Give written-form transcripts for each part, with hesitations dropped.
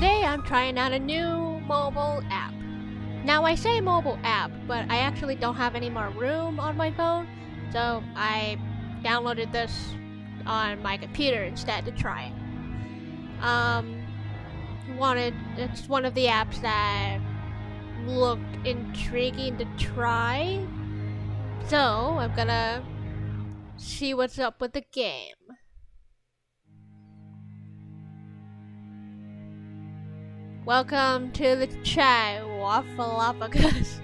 Today I'm trying out a new mobile app. Now I say mobile app, but I actually don't have any more room on my phone, so I downloaded this on my computer instead to try it. It's one of the apps that looked intriguing to try, so I'm gonna see what's up with the game. Welcome to the chat, Waffleophagus.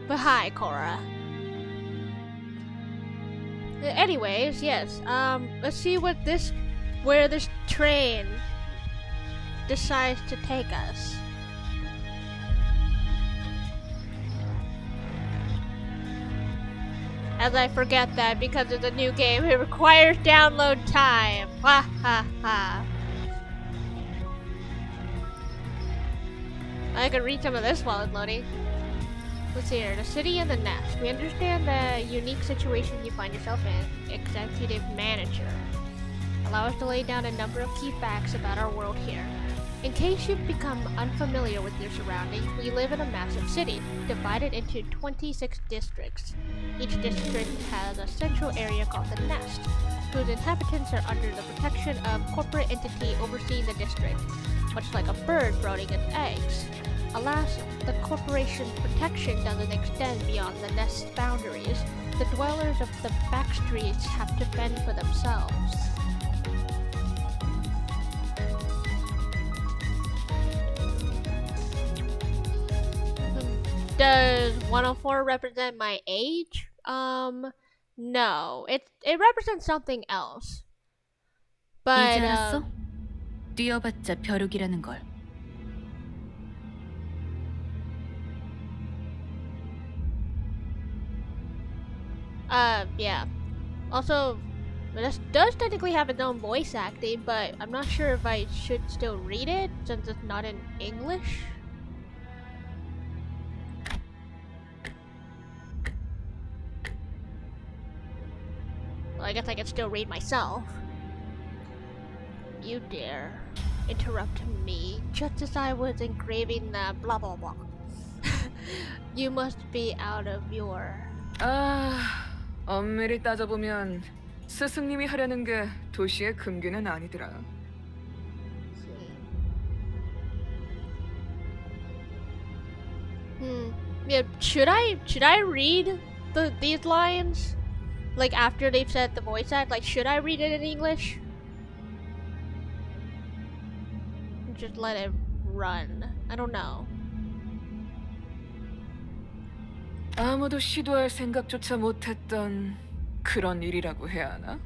But hi, Cora. Anyways, yes. Let's see where this train decides to take us. As I forget that because it's a new game, it requires download time. Ha ha ha. I can read some of this while it's loading. Let's see here. The city and the nest. We understand the unique situation you find yourself in. Executive manager. Allow us to lay down a number of key facts about our world here. In case you've become unfamiliar with your surroundings, we live in a massive city, divided into 26 districts. Each district has a central area called the nest, whose inhabitants are under the protection of a corporate entity overseeing the district, much like a bird brooding its eggs. Alas, the corporation's protection doesn't extend beyond the nest's boundaries. The dwellers of the back streets have to fend for themselves. Does 104 represent my age? No. It represents something else. But 이제 알았어? 뛰어봤자 벼룩이라는 걸. Yeah. Also, this does technically have its own voice acting, but I'm not sure if I should still read it since it's not in English. Well, I guess I can still read myself. You dare interrupt me just as I was engraving the blah blah blah. You must be out of your... 엄밀히 따져보면 스승님이 하려는 게 도시의 금기는 아니더라. Yeah, should I read these lines? Like after they've said the voice act, like should I read it in English? Just let it run. I don't know. 아무도 시도할 생각조차 못했던 그런 일이라고 해야 하나?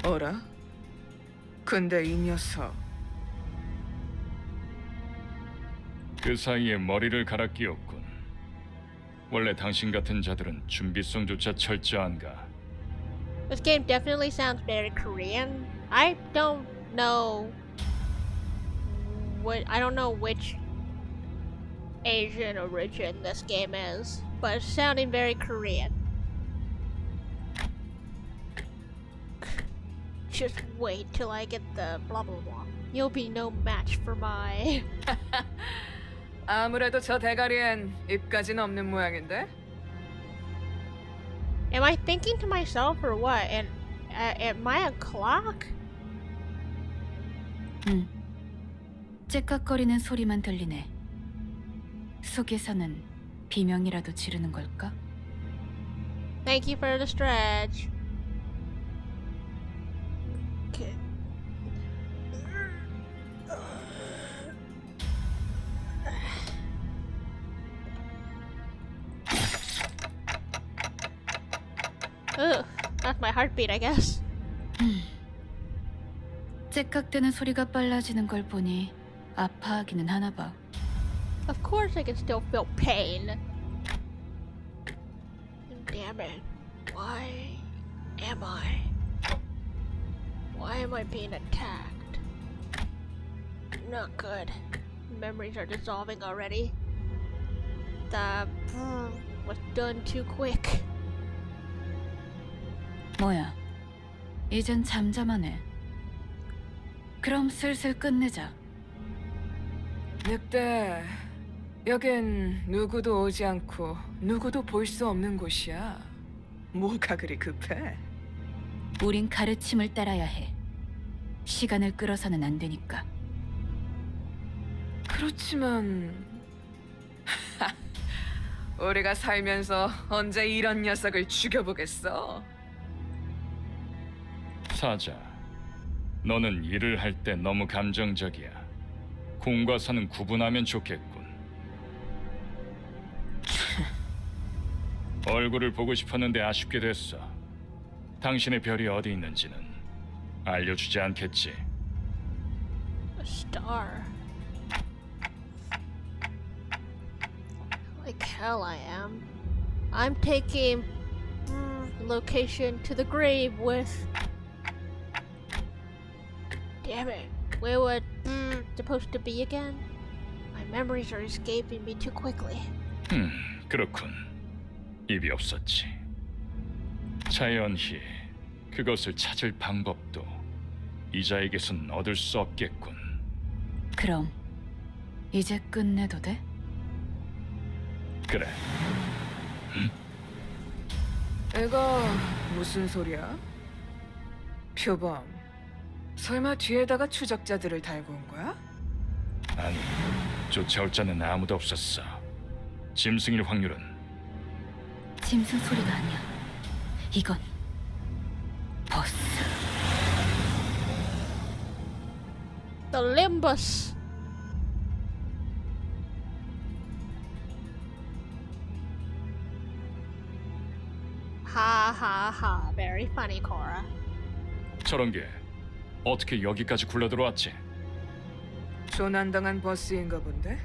어라? 근데 이 녀석 그 사이에 머리를 갈아 끼웠군. 원래 당신 같은 자들은 준비성조차 철저한가? This game definitely sounds very Korean. I don't know which Asian origin this game is, but it's sounding very Korean. Just wait till I get the blah blah blah. You'll be no match for my... 아무래도 저 대가리엔 입까지는 없는 모양인데? Am I thinking to myself or what? And am I a clock? 째깍거리는 소리만 들리네. 속에서는 비명이라도 지르는 걸까? Thank you for the stretch. Okay. Ugh, that's my heartbeat, I guess. 째깍대는 소리가 빨라지는 걸 보니 아파하기는 하나 봐. Of course I can still feel pain. Damn it. Why am I being attacked? Not good. Memories are dissolving already. The was done too quick. 뭐야? 이젠 잠잠하네. 그럼 슬슬 끝내자. 늑대, 여긴 누구도 오지 않고 누구도 볼 수 없는 곳이야. 뭐가 그리 급해? 우린 가르침을 따라야 해. 시간을 끌어서는 안 되니까. 그렇지만 우리가 살면서 언제 이런 녀석을 죽여보겠어? 사자, 너는 일을 할 때 너무 감정적이야. 공과 사는 구분하면 좋겠군. 얼굴을 보고 싶었는데 아쉽게 됐어. 당신의 별이 어디 있는지는 알려주지 않겠지. A star. Like hell I am. I'm taking location to the grave with... Damn it. Where was supposed to be again? My memories are escaping me too quickly. 그렇군. 입이 없었지. 자연히 그것을 찾을 방법도 이자에게선 얻을 수 없겠군. 그럼 이제 끝내도 돼? 그래. 이거 무슨 소리야? 표범, 설마 뒤에다가 추적자들을 달고 온 거야? 아니, 쫓아올 자는 아무도 없었어. 짐승일 확률은 짐승 소리가 아니야. 이건 버스. The Limbus. Ha ha ha. Very funny, Cora. 저런 게 어떻게 여기까지 굴러들어왔지? 조난당한 버스인가 본데?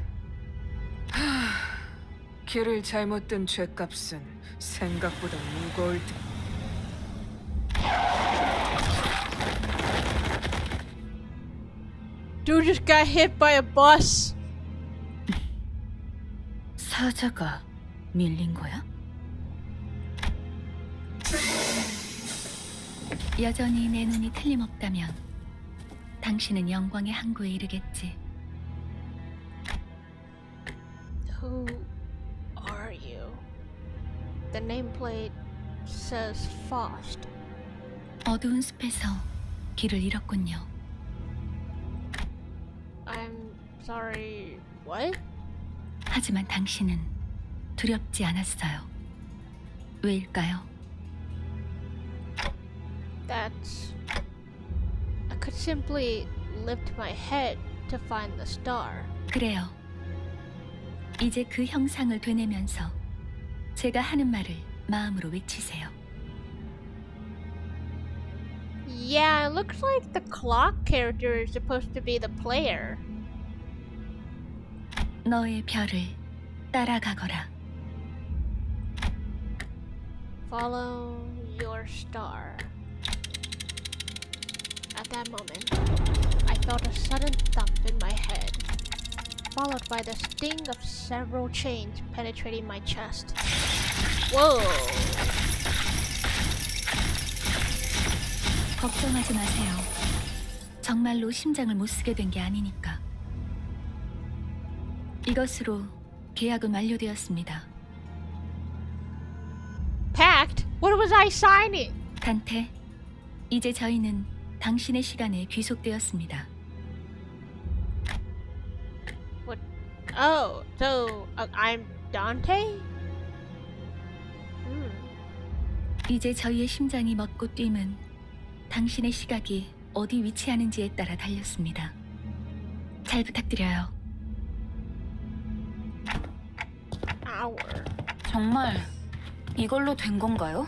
길을 잘못 든 죗값은 생각보다 무거울 듯. Dude just got hit by a bus. 사자가 밀린 거야? 여전히 내 눈이 틀림없다면 당신은 영광의 항구에 이르겠지. Who are you? The nameplate says Faust. 어두운 숲에서 길을 잃었군요. I'm sorry. What? 하지만 당신은 두렵지 않았어요. 왜일까요? That's... I could simply lift my head to find the star. 그래요. 이제 그 형상을 되뇌면서 제가 하는 말을 마음으로 외치세요. Yeah, it looks like the clock character is supposed to be the player. 너의 별을 따라가거라. Follow your star. At that moment, I felt a sudden thump in my head, followed by the sting of several chains penetrating my chest. Whoa! 걱정하지 마세요. 정말로 심장을 못 쓰게 된 게 아니니까. 이것으로 계약은 완료되었습니다. Pact? What was I signing? 단테, 이제 저희는 당신의 시간에 귀속되었습니다. What? Oh, so I'm Dante? 이제 저희의 심장이 멎고 뛰면 당신의 시각이 어디 위치하는지에 따라 달렸습니다. 잘 부탁드려요. Hour. 정말 이걸로 된 건가요?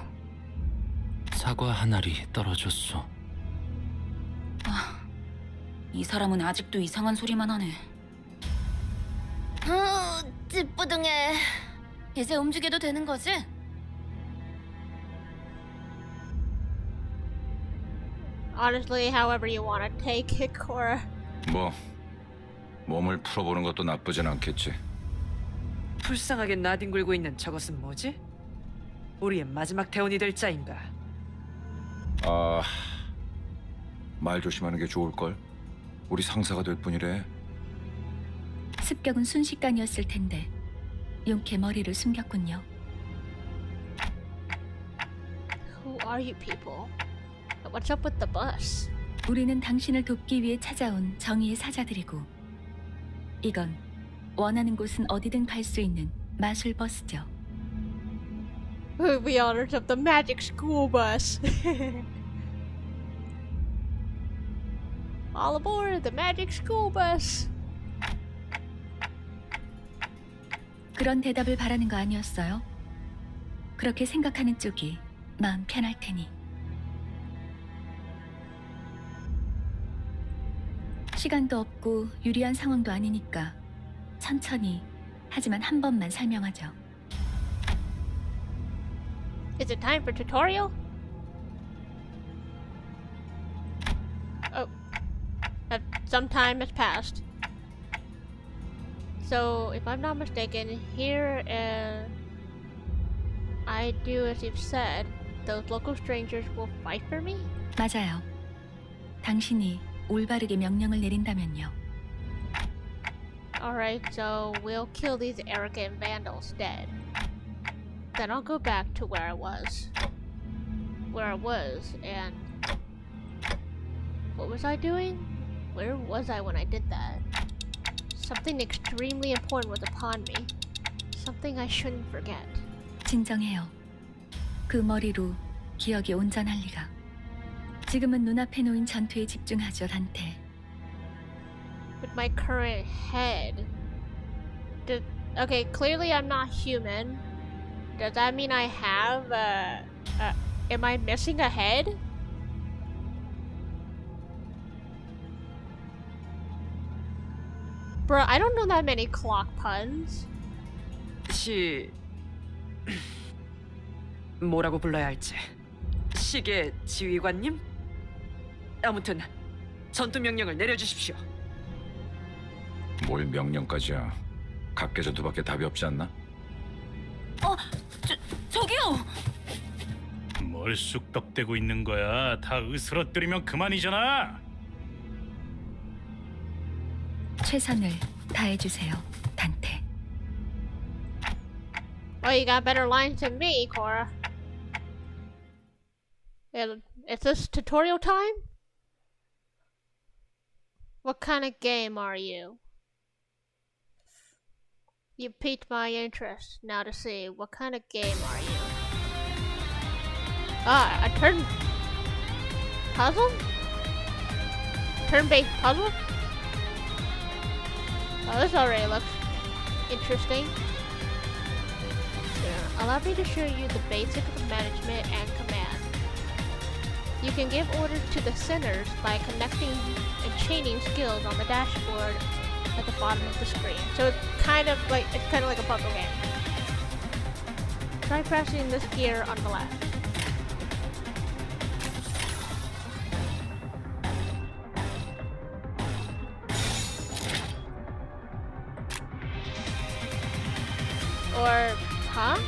사과 한 알이 떨어졌소. 이 사람은 아직도 이상한 소리만 하네. 찌뿌둥해. 이제 움직여도 되는 거지? Honestly, however you want to take it, Cora. 뭐 몸을 풀어보는 것도 나쁘진 않겠지. 불쌍하게 나뒹굴고 있는 저것은 뭐지? 우리의 마지막 대원이 될 자인가? 아, 말 조심하는 게 좋을걸. 우리 상사가 될 뿐이래. 습격은 순식간이었을 텐데 용케 머리를 숨겼군요. Who are you people? What's up with the bus? 우리는 당신을 돕기 위해 찾아온 정의의 사자들이고 이건 원하는 곳은 어디든 갈 수 있는 마술 버스죠. We honors of the magic school bus. All aboard the magic school bus. 그런 대답을 바라는 거 아니었어요? 그렇게 생각하는 쪽이 마음 편할 테니. 시간도 없고 유리한 상황도 아니니까 천천히 하지만 한 번만 설명하죠. Is it time for tutorial? Oh, some time has passed. So, if I'm not mistaken, here, I do as you've said. Those local strangers will fight for me? 맞아요. 당신이 올바르게 명령을 내린다면요. Alright, so we'll kill these arrogant vandals dead. Then I'll go back to where I was. And... What was I doing? Where was I when I did that? Something extremely important was upon me. Something I shouldn't forget. 진정해요. 그 머리로 기억이 온전할 리가. 지금은 눈앞에 놓인 전투에 집중하죠, 단테. With my current head. Okay, clearly I'm not human. Does that mean I have, am I missing a head? Bro, I don't know that many clock puns. 뭐라고 불러야 할지. 시계 지휘관님? 아무튼 전투 명령을 내려주십시오. 뭘 명령까지야. 각계전투밖에 답이 없지 않나? 저기요! 뭘 쑥덕대고 있는 거야? 다 으스러뜨리면 그만이잖아. 최선을 다해주세요, 단테. Well, you got better lines than me, Cora. Is this tutorial time? What kind of game are you? You piqued my interest. Now to see, what kind of game are you? Ah, a turn... puzzle? Turn-based puzzle? Oh, this already looks interesting. Allow me to show you the basics of management and command. You can give orders to the centers by connecting and chaining skills on the dashboard at the bottom of the screen. So it's kind of like a puzzle game. Try pressing this gear on the left. Or, huh?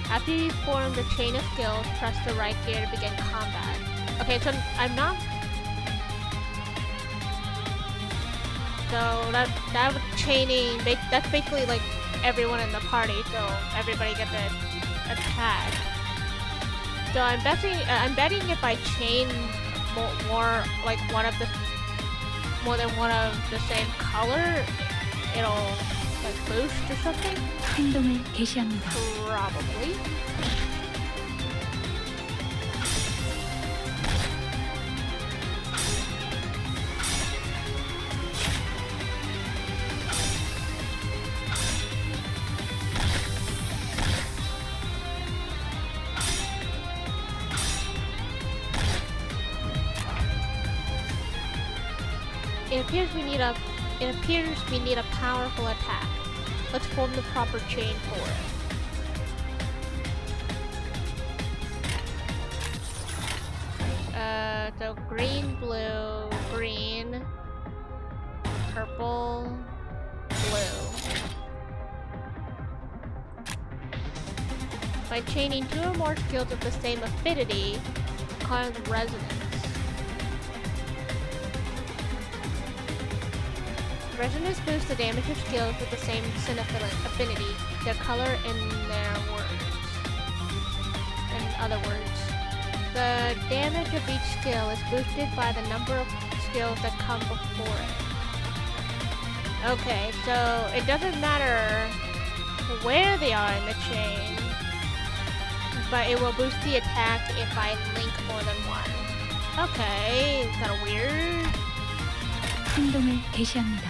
After you form the chain of skills, press the right gear to begin combat. Okay, so I'm not... So that chaining, that's basically like everyone in the party, so everybody gets an attack. So I'm betting if I chain more like more than one of the same color, it'll like boost or something? 행동을 개시합니다. Probably. It appears we need a powerful attack. Let's form the proper chain for it. So green, blue, green, purple, blue. By chaining two or more skills of the same affinity, called resonance. Resonance boosts the damage of skills with the same sin affinity, their color, and their words. In other words, the damage of each skill is boosted by the number of skills that come before it. Okay, so it doesn't matter where they are in the chain, but it will boost the attack if I link more than one. Okay, kind of weird. 행동을 개시합니다.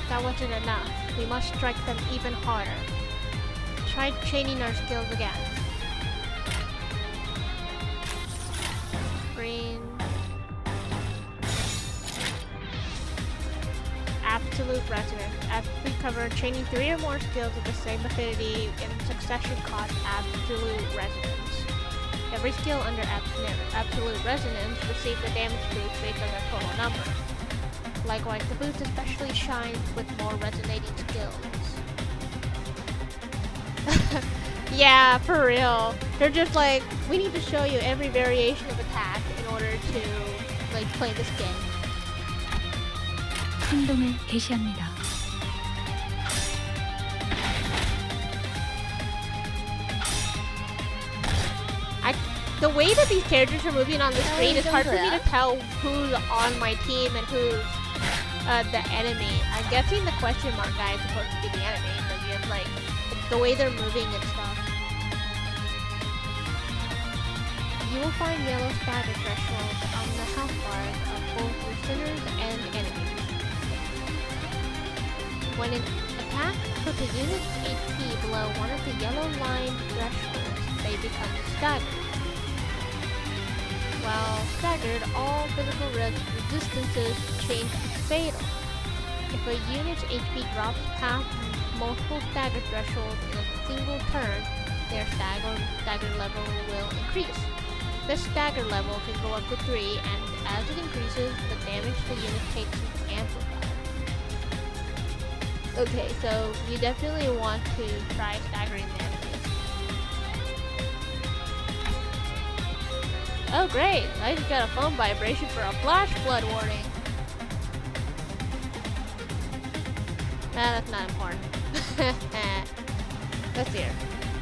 That wasn't enough. We must strike them even harder. Try chaining our skills again. Green. Absolute resonance. As we cover, chaining 3 or more skills of the same affinity in succession costs absolute resonance. Every skill under absolute resonance receives a damage boost based on their total number. Likewise, the boost especially shines with more resonating skills. Yeah, for real. They're just like, we need to show you every variation of attack in order to, like, play this game. 행동을 개시합니다. The way that these characters are moving on the screen, it's hard for me to tell who's on my team and who's the enemy. I'm guessing the question mark guy is supposed to be the enemy, but just like the way they're moving and stuff. You will find yellow stagger thresholds on the health bars of both listeners and enemies. When an attack puts a unit's HP below one of the yellow line thresholds, they become staggered. While staggered, all physical resistances change to fatal. If a unit's HP drops past multiple stagger thresholds in a single turn, their stagger level will increase. This stagger level can go up to 3, and as it increases, the damage the unit takes is amplified. Okay, so you definitely want to try staggering the enemies. Oh great, I just got a phone vibration for a flash flood warning. Nah, that's not important. Let's hear.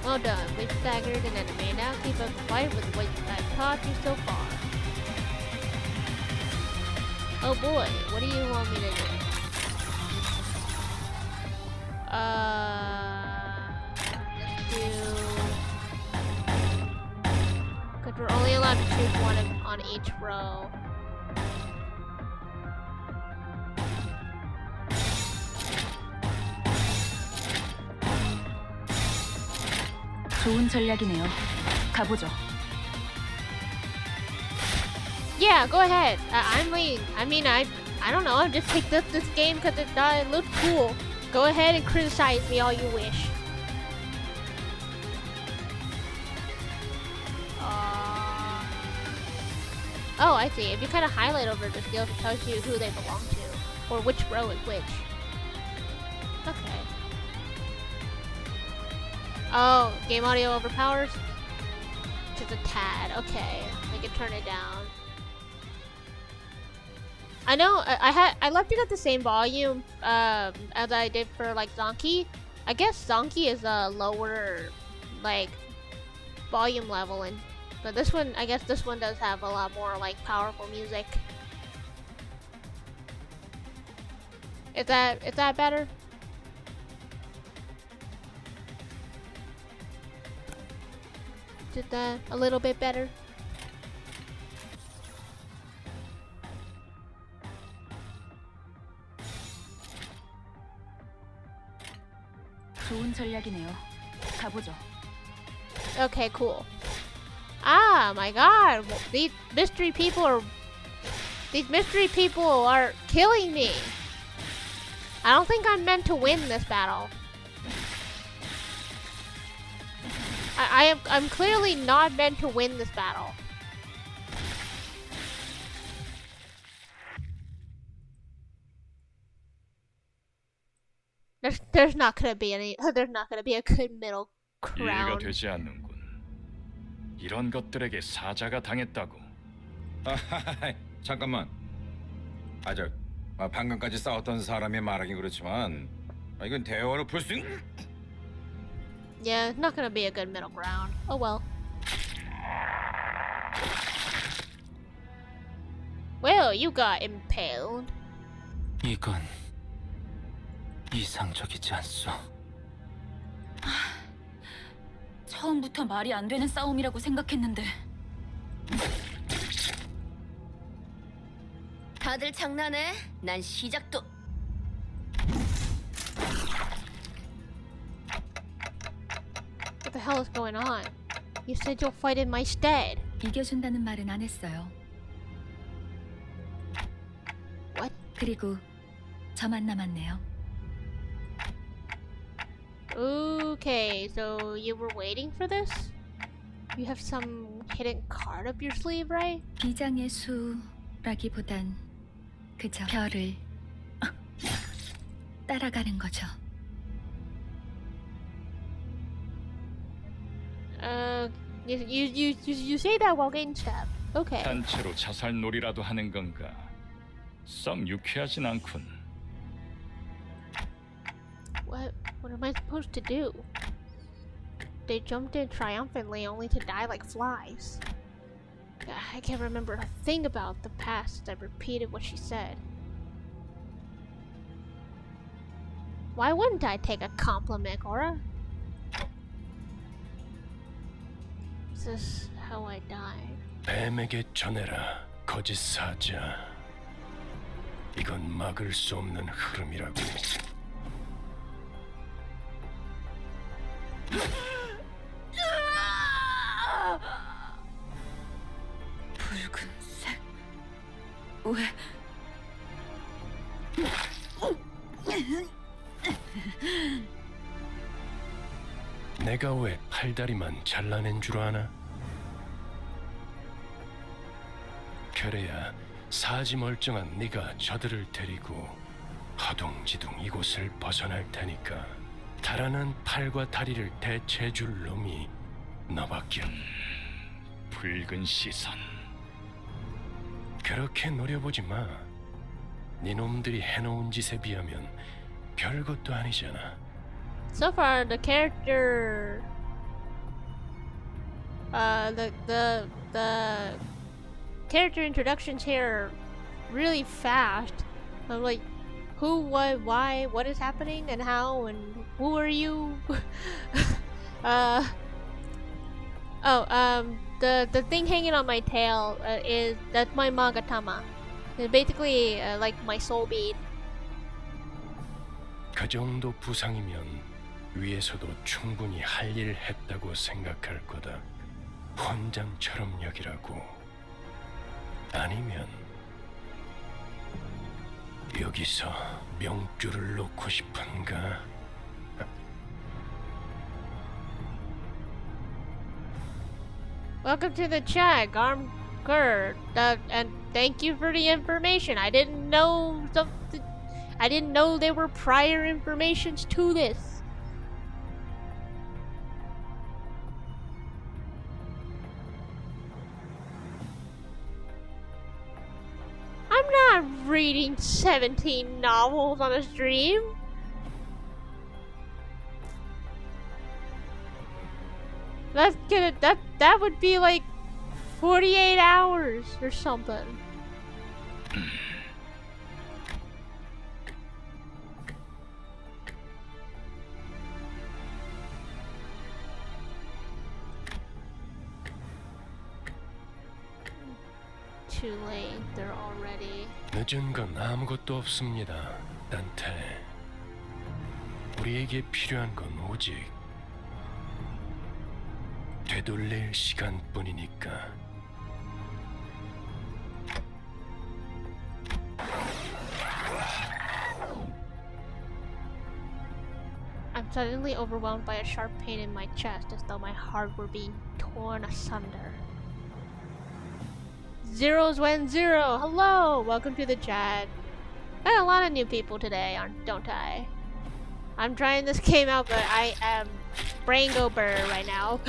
Well done, we've staggered an enemy. Now keep up the fight with what I've taught you so far. Oh boy, what do you want me to do? Let's do... Because we're only allowed to choose one on each row. 좋은 전략이네요. 가보죠. Yeah, go ahead. I don't know. I just picked up this game because it looked cool. Go ahead and criticize me all you wish. Oh, I see. If you kind of highlight over the skills, it tells you who they belong to, or which row is which. Okay. Oh, game audio overpowers? Just a tad. Okay, we can turn it down. I know. I left it at the same volume as I did for like Zonky. I guess Zonky is a lower like volume level, but this one, I guess this one does have a lot more like powerful music. Is that better? Did that a little bit better? 좋은 전략이네요. 가보죠. Okay, cool. Ah, my God! These mystery people are killing me. I don't think I'm meant to win this battle. I'm clearly not meant to win this battle. there's not gonna be any. There's not gonna be a good middle 이해가 ground. 되지 않는군. 이런 것들에게 사자가 당했다고. 잠깐만. 방금까지 싸웠던 사람이 말하긴 그렇지만 이건 대화로 풀 수 있는. Yeah, it's not gonna be a good middle ground. Oh well. Well, you got impaled. 이건 이상적이지 않소. 처음부터 말이 안 되는 싸움이라고 생각했는데. 다들 장난해? 난 시작도. What the hell is going on? You said you'll fight in my stead. 이겨준다는 말은 안 했어요. What? 그리고 저만 남았네요. Okay, so you were waiting for this? You have some hidden card up your sleeve, right? 비장의 수라기보단 그저 별을 따라가는 거죠. You say that while getting stabbed. Okay. 단체로 자살놀이라도 하는 건가? 썩 유쾌하진 않군. What am I supposed to do? They jumped in triumphantly only to die like flies. I can't remember a thing about the past as I repeated what she said. Why wouldn't I take a compliment, Cora? Is this how I died? 뱀에게 전해라, 거짓 사자. 이건 막을 수 없는 흐름이라고. 붉은색. 왜? 내가 왜 팔다리만 잘라낸 줄 아나? 그래야 사지 멀쩡한 네가 저들을 데리고 허둥지둥 이곳을 벗어날 테니까. 달아난 팔과 다리를 대체해줄 놈이 너밖에. 붉은 시선. 그렇게 노려보지 마. 네 놈들이 해놓은 짓에 비하면 별것도 아니잖아. So far, the character, the character introductions here are really fast. I'm like, who, what, why, what is happening, and how, and who are you? The thing hanging on my tail that's my magatama. It's basically like my soul bead. 그 정도 부상이면 위에서도 충분히 할 일 했다고 생각할 거다. 혼장처럼 여기라고. 아니면 여기서 명줄을 놓고 싶은가? Welcome to the chat, Garmgur. And thank you for the information. I didn't know something. I didn't know there were prior informations to this. I'm not reading 17 novels on a stream. That would be like 48 hours or something. Too late, they're already. 늦은 건 아무것도 없습니다, 단테. 우리에게 필요한 건 오직 되돌릴 시간뿐이니까. I'm suddenly overwhelmed by a sharp pain in my chest, as though my heart were being torn asunder. Zeros went zero. Hello, welcome to the chat. Got a lot of new people today, don't I? I'm trying this game out, but I am brain go burr right now.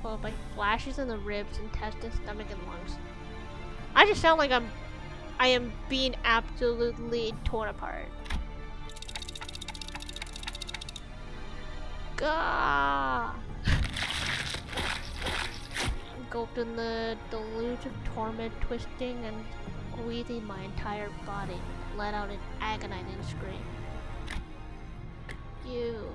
Followed by flashes in the ribs, intestines, stomach, and lungs. I just sound like I am being absolutely torn apart. Gah! Engulfed in the deluge of torment, twisting and squeezing my entire body, let out an agonizing scream. You.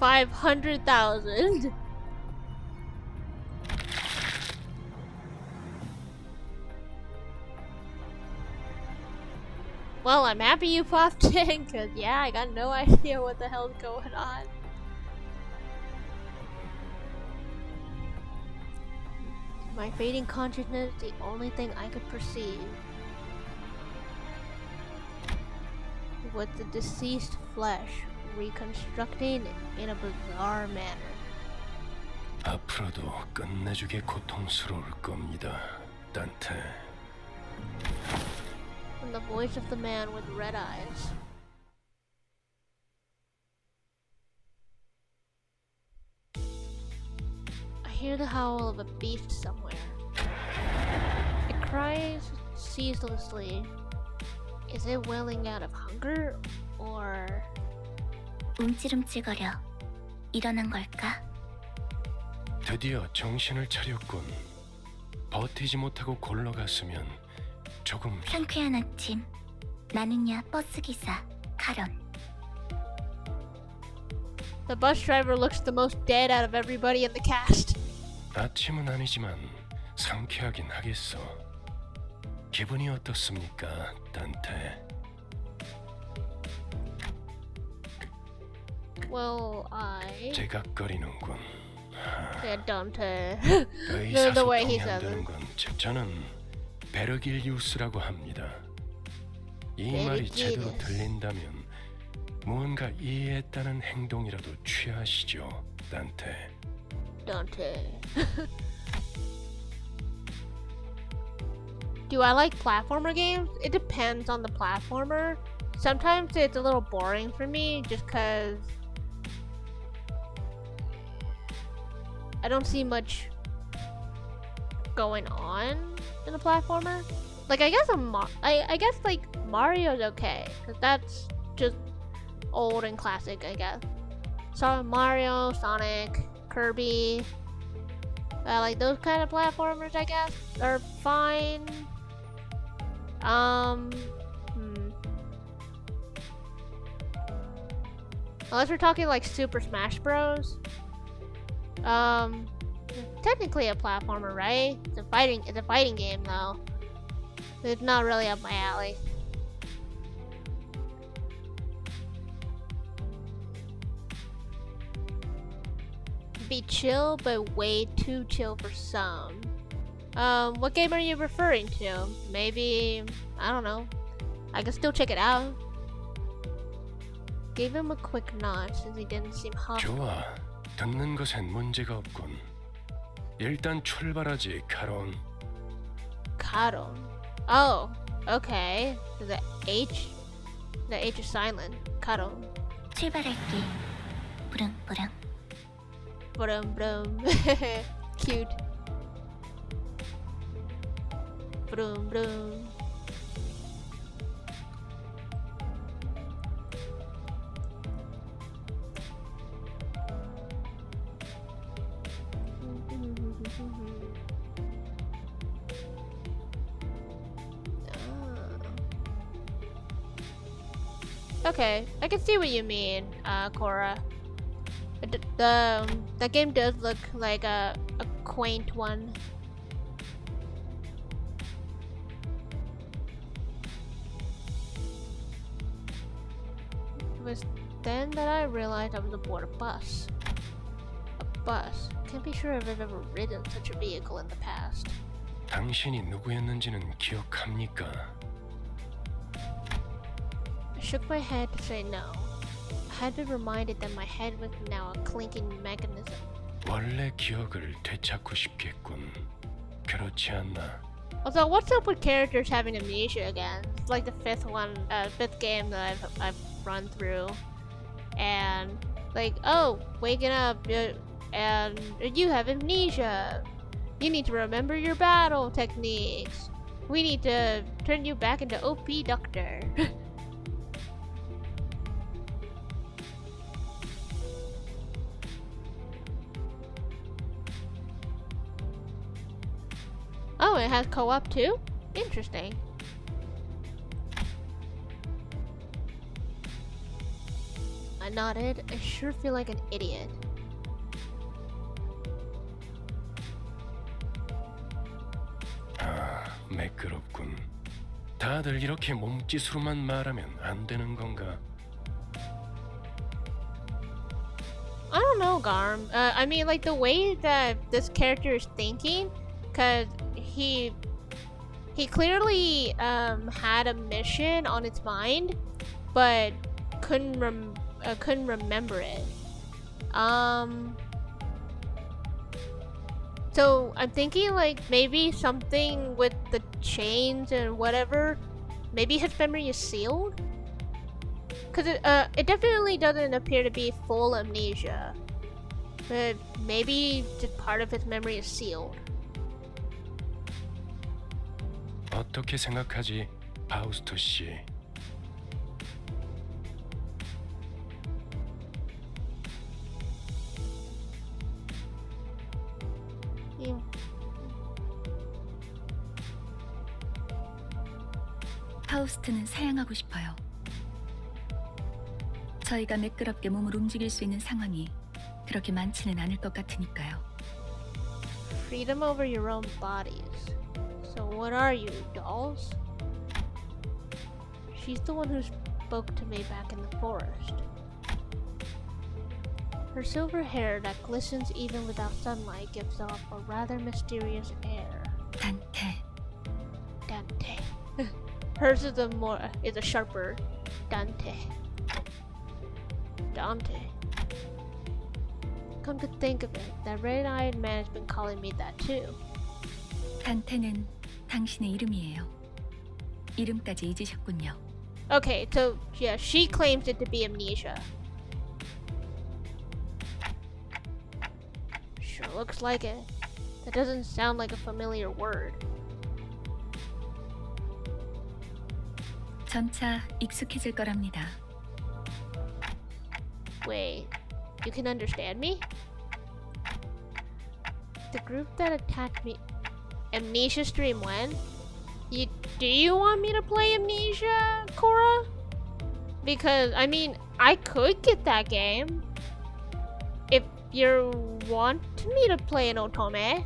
$500,000. Well, I'm happy you popped in, cause yeah, I got no idea what the hell's going on. My fading consciousness, the only thing I could perceive was the deceased flesh reconstructing in a bizarre manner. 앞으로도 끝내주게 고통스러울 겁니다, 단테. And the voice of the man with red eyes. I hear the howl of a beast somewhere. It cries ceaselessly. Is it wailing out of hunger, or... 움찔움찔거려. 일어난 걸까? 드디어 정신을 차렸군. 버티지 못하고 골러갔으면 조금 상쾌한 아침. 나는야 버스기사 카론. The bus driver looks the most dead out of everybody in the cast. 아침은 아니지만 상쾌하긴 하겠어. 기분이 어떻습니까, 단테? Well, I... 제각거리는군. Yeah, Dante. 의사소통이 the way he 안 says 되는 it. 건 저는 베르길리우스라고 합니다. 이 말이 제대로 베르길리우스. 들린다면 무언가 이해했다는 행동이라도 취하시죠, 단테. Dante. Do I like platformer games? It depends on the platformer. Sometimes it's a little boring for me just cause I don't see much going on in a platformer. Like I guess I guess like Mario's okay cuz that's just old and classic, I guess. So Mario, Sonic, Kirby, like those kind of platformers, I guess, are fine. Unless we're talking like Super Smash Bros. Technically a platformer, right? It's a fighting game though. It's not really up my alley. Be chill, but way too chill for some. What game are you referring to? Maybe, I don't know. I can still check it out. Gave him a quick nod since he didn't seem hostile. 좋아, 듣는 것엔 문제가 없군. 일단 출발하지, 카론. Charon. Oh, okay. The H is silent. Charon. 출발할게. 부릉부릉. Brum brum. Cute. Brum brum. Okay, I can see what you mean, Cora. The game does look like a quaint one. It was then that I realized I was aboard a bus. A bus. Can't be sure if I've ever ridden such a vehicle in the past. 당신이 누구였는지는 기억합니까? I shook my head to say no. had been reminded that my head was now a clinking mechanism. 원래 기억을 되찾고 싶겠군. 그렇지 않나? Also, what's up with characters having amnesia again? It's like the fifth game that I've run through, and like, oh, waking up, and you have amnesia. You need to remember your battle techniques. We need to turn you back into OP Doctor. Oh, it has co-op too? Interesting. I nodded. I sure feel like an idiot. 아, 매끄럽군. 다들 이렇게 몸짓으로만 말하면 안 되는 건가? I don't know, Garm. I mean, like, the way that this character is thinking, cause he clearly had a mission on its mind, but couldn't remember it. So I'm thinking like maybe something with the chains and whatever. Maybe his memory is sealed. Cause it definitely doesn't appear to be full amnesia. But maybe just part of his memory is sealed. 어떻게 생각하지, 파우스토 씨? Yeah. 파우스트는 사양하고 싶어요. 저희가 매끄럽게 몸을 움직일 수 있는 상황이 그렇게 많지는 않을 것 같으니까요. Freedom over your own bodies. So what are you, dolls? She's the one who spoke to me back in the forest. Her silver hair that glistens even without sunlight gives off a rather mysterious air. 단테. Dante. Hers is a sharper Dante. Dante. Come to think of it, that red-eyed man has been calling me that too. 단테는 당신의 이름이에요. 이름까지 잊으셨군요. Okay, so yeah, she claims it to be amnesia. Sure looks like it. That doesn't sound like a familiar word. 점차 익숙해질 거랍니다. Wait, you can understand me? The group that attacked me... Amnesia stream when? Do you want me to play Amnesia, Cora? Because, I mean, I could get that game. If you want me to play an Otome.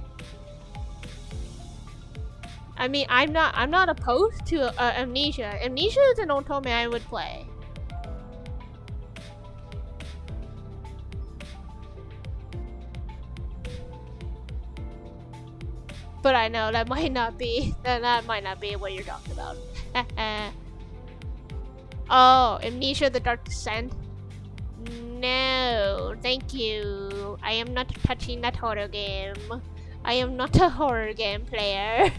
I mean, I'm not opposed to Amnesia. Amnesia is an Otome I would play. But I know that might not be what you're talking about. Oh, Amnesia: The Dark Descent. No, thank you. I am not touching that horror game. I am not a horror game player.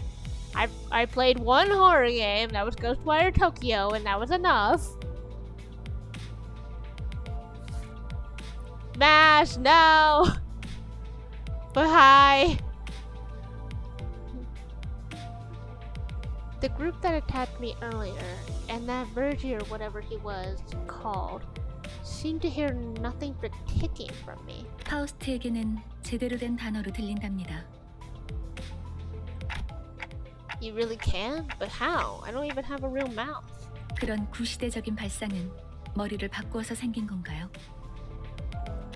I played one horror game, that was Ghostwire Tokyo, and that was enough. Smash, no! But hi! The group that attacked me earlier, and that Verger, whatever he was called, seemed to hear nothing but ticking from me. 파우스트에게는 제대로 된 단어로 들린답니다. You really can? But how? I don't even have a real mouth. 그런 구시대적인 발상은 머리를 바꾸어서 생긴 건가요?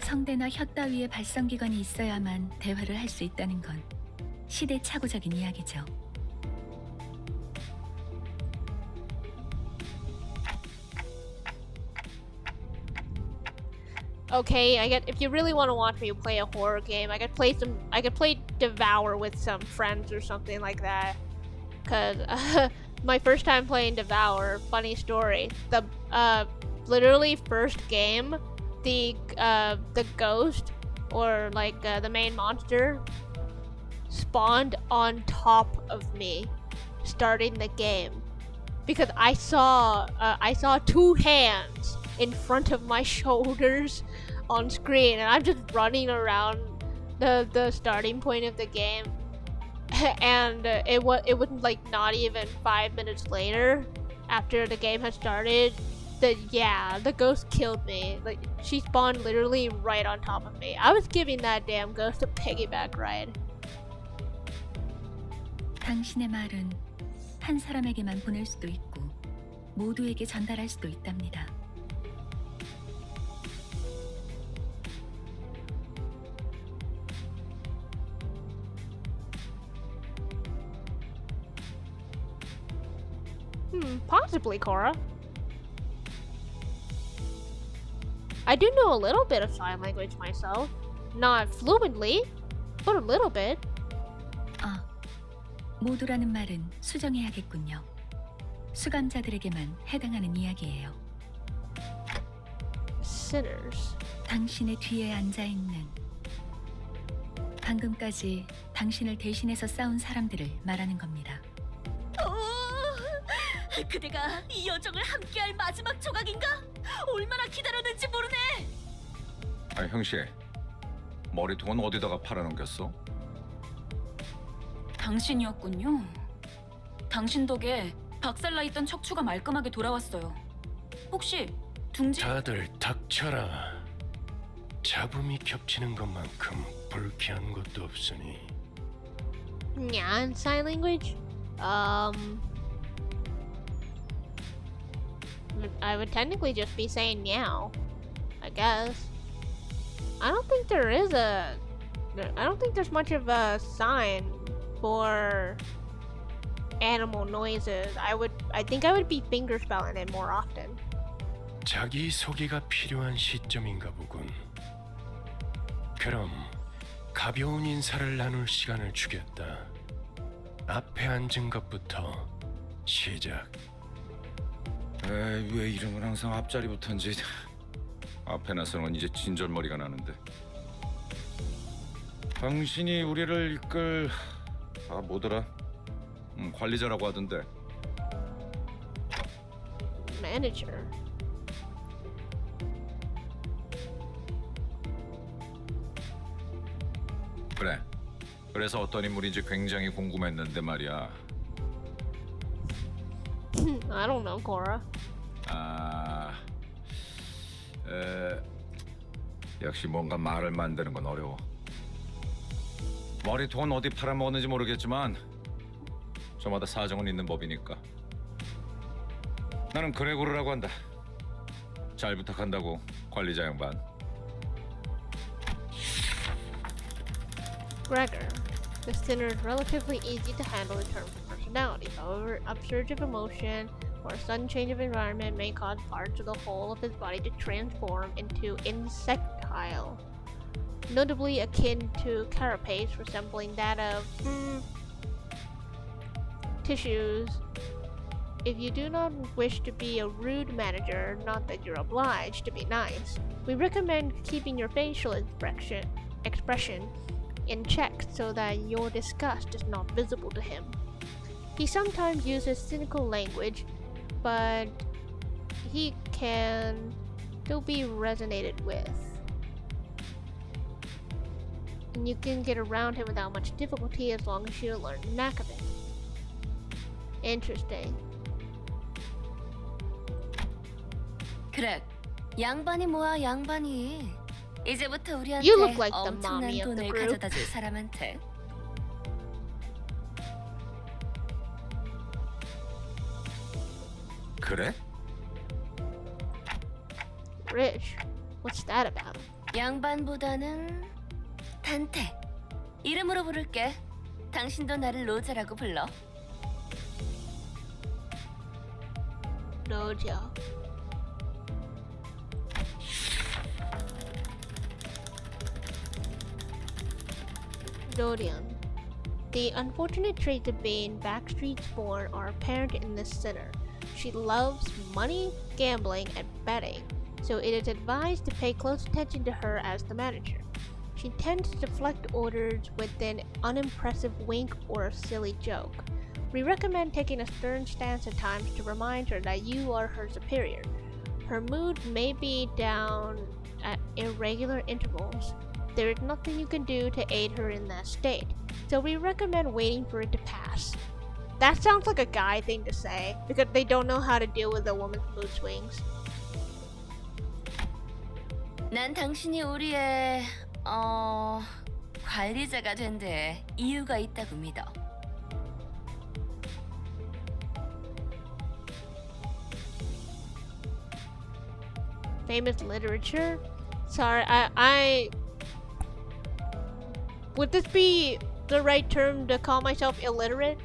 성대나 혀 따위의 발성기관이 있어야만 대화를 할 수 있다는 건 시대착오적인 이야기죠. Okay, if you really want to watch me play a horror game, I could play Devour with some friends or something like that. Cause my first time playing Devour, funny story. The literally first game the ghost or like the main monster spawned on top of me starting the game because I saw 2 hands in front of my shoulders on screen, and I'm just running around the starting point of the game, and it was like not even 5 minutes later after the game had started, the ghost killed me. Like, she spawned literally right on top of me. I was giving that damn ghost a piggyback ride. 당신의 말은 한 사람에게만 보낼 수도 있고 모두에게 전달할 수도 있답니다. Possibly, Cora. I do know a little bit of sign language myself. Not fluently, but a little bit. 아, 모두라는 말은 수정해야겠군요. 수감자들에게만 해당하는 이야기예요. Sinners. 당신의 뒤에 앉아있는, 방금까지 당신을 대신해서 싸운 사람들을 말하는 겁니다. 그대가 이 여정을 함께할 마지막 조각인가? 얼마나 기다렸는지 모르네. 아, 형씨, 머리통은 어디다가 팔아넘겼어? 당신이었군요. 당신 덕에 박살나 있던 척추가 말끔하게 돌아왔어요. 혹시 둥지... 다들 닥쳐라. 잡음이 겹치는 것만큼 불쾌한 것도 없으니. Yeah, in sign language. I would technically just be saying meow, I guess. I don't think there's much of a sign for animal noises. I think I would be fingerspelling it more often. 자기 소개가 필요한 시점인가 보군. 그럼 가벼운 인사를 나눌 시간을 주겠다. 앞에 앉은 것부터 시작. 에이, 왜 이름은 항상 앞자리부터인지. 앞에 나서는 건 이제 진절머리가 나는데. 당신이 우리를 이끌... 뭐더라? 관리자라고 하던데. Manager. 그래. 그래서 어떤 인물인지 굉장히 궁금했는데 말이야. I don't know, Cora. 역시 뭔가 말을 만드는 건 어려워. 머리통은 어디 팔아먹었는지 모르겠지만 저마다 사정은 있는 법이니까. 나는 그레고르라고 한다. 잘 부탁한다고, 관리자 양반. Gregor. The sinner is relatively easy to handle in terms of personality. However, upsurge of emotion or a sudden change of environment may cause parts of the whole of his body to transform into insectile, notably akin to carapace resembling that of tissues. If you do not wish to be a rude manager, not that you're obliged to be nice, we recommend keeping your facial expression in check so that your disgust is not visible to him. He sometimes uses cynical language, but he can still be resonated with. And you can get around him without much difficulty as long as you learn the knack of it. Interesting. 그래, 양반이 뭐야 양반이. 이제부터 우리한테 You look like the 엄청난 mommy of the 돈을 group. 가져다 줄 사람한테. 그래? Rich. What's that about? 양반보다는 단테. 이름으로 부를게. 당신도 나를 로제라고 불러. Rojo. Dorian. The unfortunate traits of being Backstreet's born are apparent in this sinner. She loves money, gambling, and betting. so it is advised to pay close attention to her as the manager. She tends to deflect orders with an unimpressive wink or a silly joke. We recommend taking a stern stance at times to remind her that you are her superior. Her mood may be down at irregular intervals. There is nothing you can do to aid her in that state, so we recommend waiting for it to pass. That sounds like a guy thing to say, because they don't know how to deal with a woman's mood swings. 난 당신이 우리의 관리자가 된 데 이유가 있다고 믿어. Famous literature? Sorry, I would this be the right term to call myself illiterate?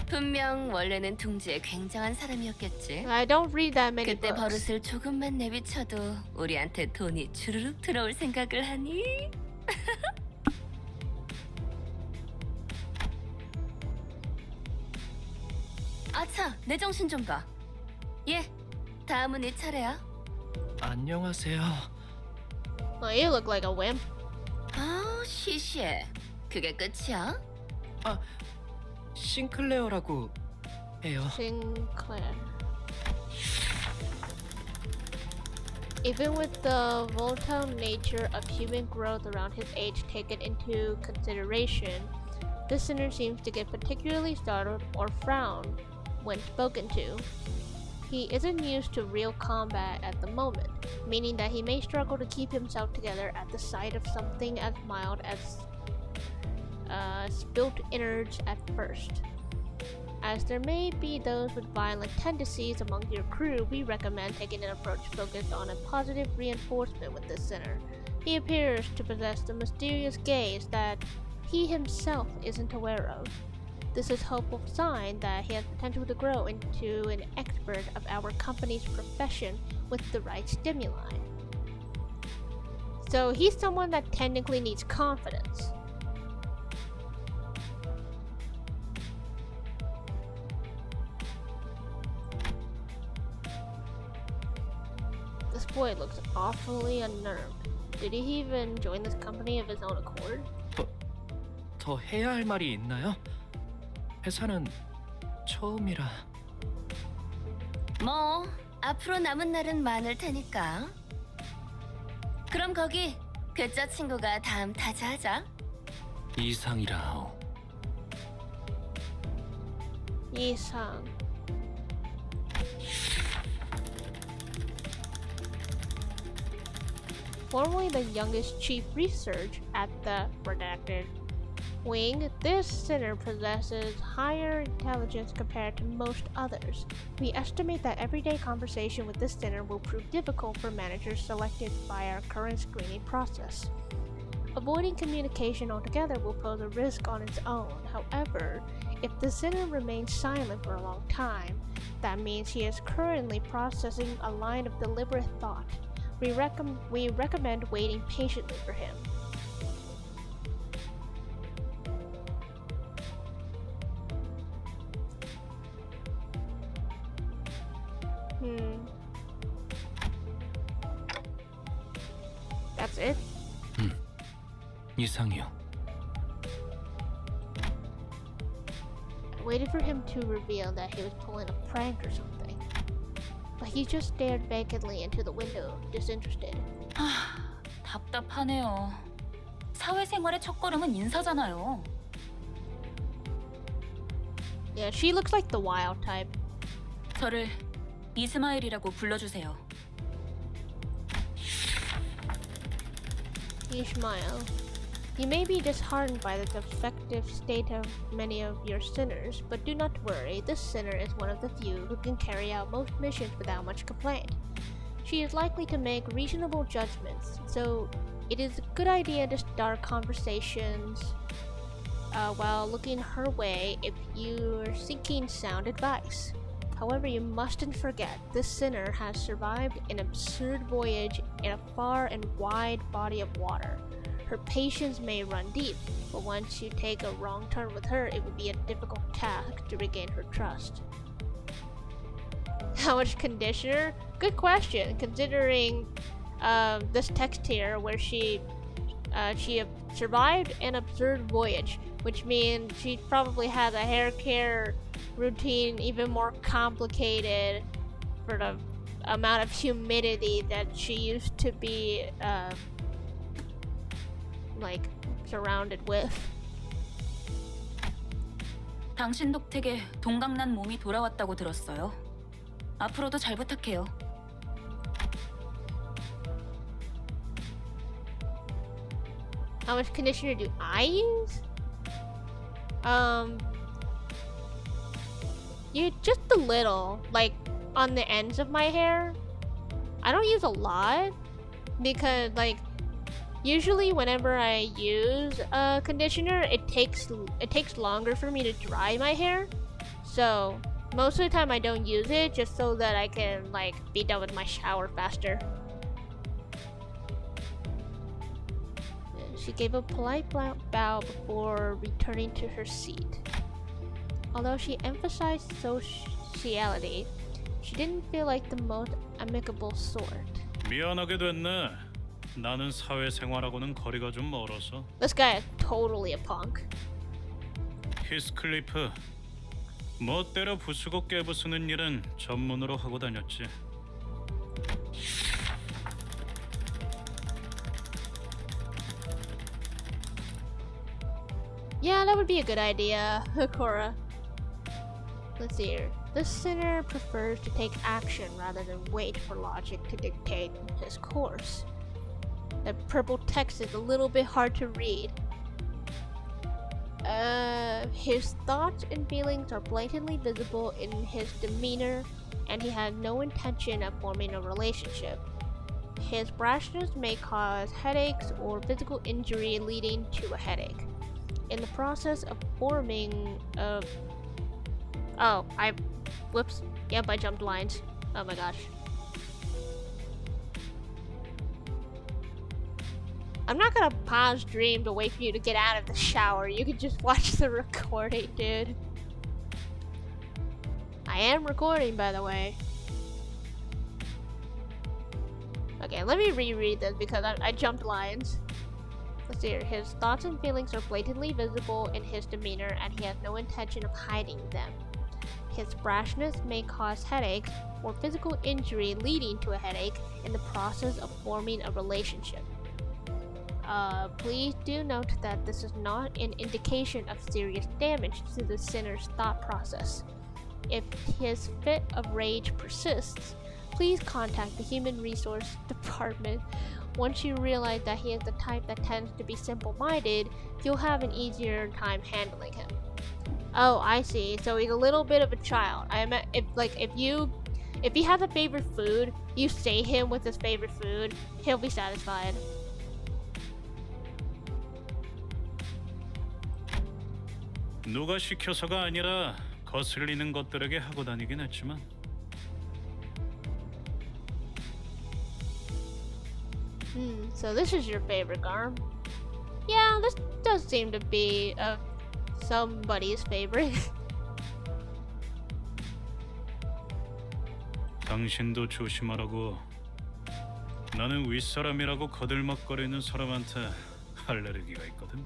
분명 원래는 둥지에 굉장한 사람이었겠지. I don't read that many 그때 books. 버릇을 조금만 내비쳐도 우리한테 돈이 주르륵 들어올 생각을 하니? 아차, 내 정신 좀 봐. 예, 다음은 네 차례야. 안녕하세요. Oh, you look like a wimp. 아, 시시해. 그게 끝이야? 싱클레어라고 해요. Sinclair. Even with the volatile nature of human growth around his age taken into consideration, the sinner seems to get particularly startled or frown when spoken to. He isn't used to real combat at the moment, meaning that he may struggle to keep himself together at the sight of something as mild as spilt innards at first. As there may be those with violent tendencies among your crew, we recommend taking an approach focused on a positive reinforcement with this sinner. He appears to possess the mysterious gaze that he himself isn't aware of. This is a hopeful sign that he has potential to grow into an expert of our company's profession with the right stimuli. So he's someone that technically needs confidence. This boy looks awfully unnerved. Did he even join this company of his own accord? 더 해야 할 말이 있나요? 회사는 처음이라. 뭐, 앞으로 남은 날은 많을 테니까. 그럼 거기 괴짜 친구가 다음 타자하자. 이상이라오. Yi-sang. Formerly the youngest chief research at the redacted wing, this sinner possesses higher intelligence compared to most others. We estimate that everyday conversation with this sinner will prove difficult for managers selected by our current screening process. Avoiding communication altogether will pose a risk on its own. However, if the sinner remains silent for a long time, that means he is currently processing a line of deliberate thought. We recommend waiting patiently for him. That's it? 이상이요. I waited for him to reveal that he was pulling a prank or something. But he just stared vacantly into the window, disinterested. 답답하네요. 사회생활의 첫걸음은 인사잖아요. Yeah, she looks like the wild type. 저를 이스마일이라고 불러주세요. Ishmael. You may be disheartened by the defective state of many of your sinners, but do not worry, this sinner is one of the few who can carry out most missions without much complaint. She is likely to make reasonable judgments, so it is a good idea to start conversations while looking her way if you're seeking sound advice. However, you mustn't forget, this sinner has survived an absurd voyage in a far and wide body of water. Her patience may run deep, but once you take a wrong turn with her, it would be a difficult task to regain her trust. How much conditioner? Good question, considering this text here where she survived an absurd voyage, which means she probably has a hair care routine even more complicated for the amount of humidity that she used to be like surrounded with. 당신 덕택에 동강난 몸이 돌아왔다고 들었어요. 앞으로도 잘 부탁해요. How much conditioner do I use? Just a little, like on the ends of my hair. I don't use a lot because like usually whenever I use a conditioner, it takes longer for me to dry my hair. So most of the time I don't use it just so that I can like be done with my shower faster. She gave a polite bow before returning to her seat. Although she emphasized sociality, she didn't feel like the most amicable sort. 미안하게 됐네. 나는 사회생활하고는 거리가 좀 멀어서. This guy is totally a punk. 히스클리프, 멋대로 부수고 깨부수는 일은 전문으로 하고 다녔지. Yeah, that would be a good idea, Cora. Let's see here. This sinner prefers to take action rather than wait for logic to dictate his course. The purple text is a little bit hard to read. His thoughts and feelings are blatantly visible in his demeanor, and he has no intention of forming a relationship. His brashness may cause headaches or physical injury leading to a headache. In the process of forming a... Whoops. Yep, I jumped lines. Oh my gosh. I'm not gonna pause stream to wait for you to get out of the shower. You can just watch the recording, dude. I am recording, by the way. Okay, let me reread this because I jumped lines. Let's see here. His thoughts and feelings are blatantly visible in his demeanor, and he has no intention of hiding them. His brashness may cause headaches or physical injury leading to a headache in the process of forming a relationship. Please do note that this is not an indication of serious damage to the sinner's thought process. If his fit of rage persists, please contact the Human Resource Department. Once you realize that he is the type that tends to be simple-minded, you'll have an easier time handling him. Oh, I see. So he's a little bit of a child. If he has a favorite food, you say him with his favorite food, he'll be satisfied. 누가 시켜서가 아니라 거슬리는 것들에게 하고 다니긴 했지만. So this is your favorite garm. Yeah, this does seem to be somebody's favorite. 당신도 조심하라고. 나는 윗사람이라고 거들먹거리는 사람한테 알레르기가 있거든.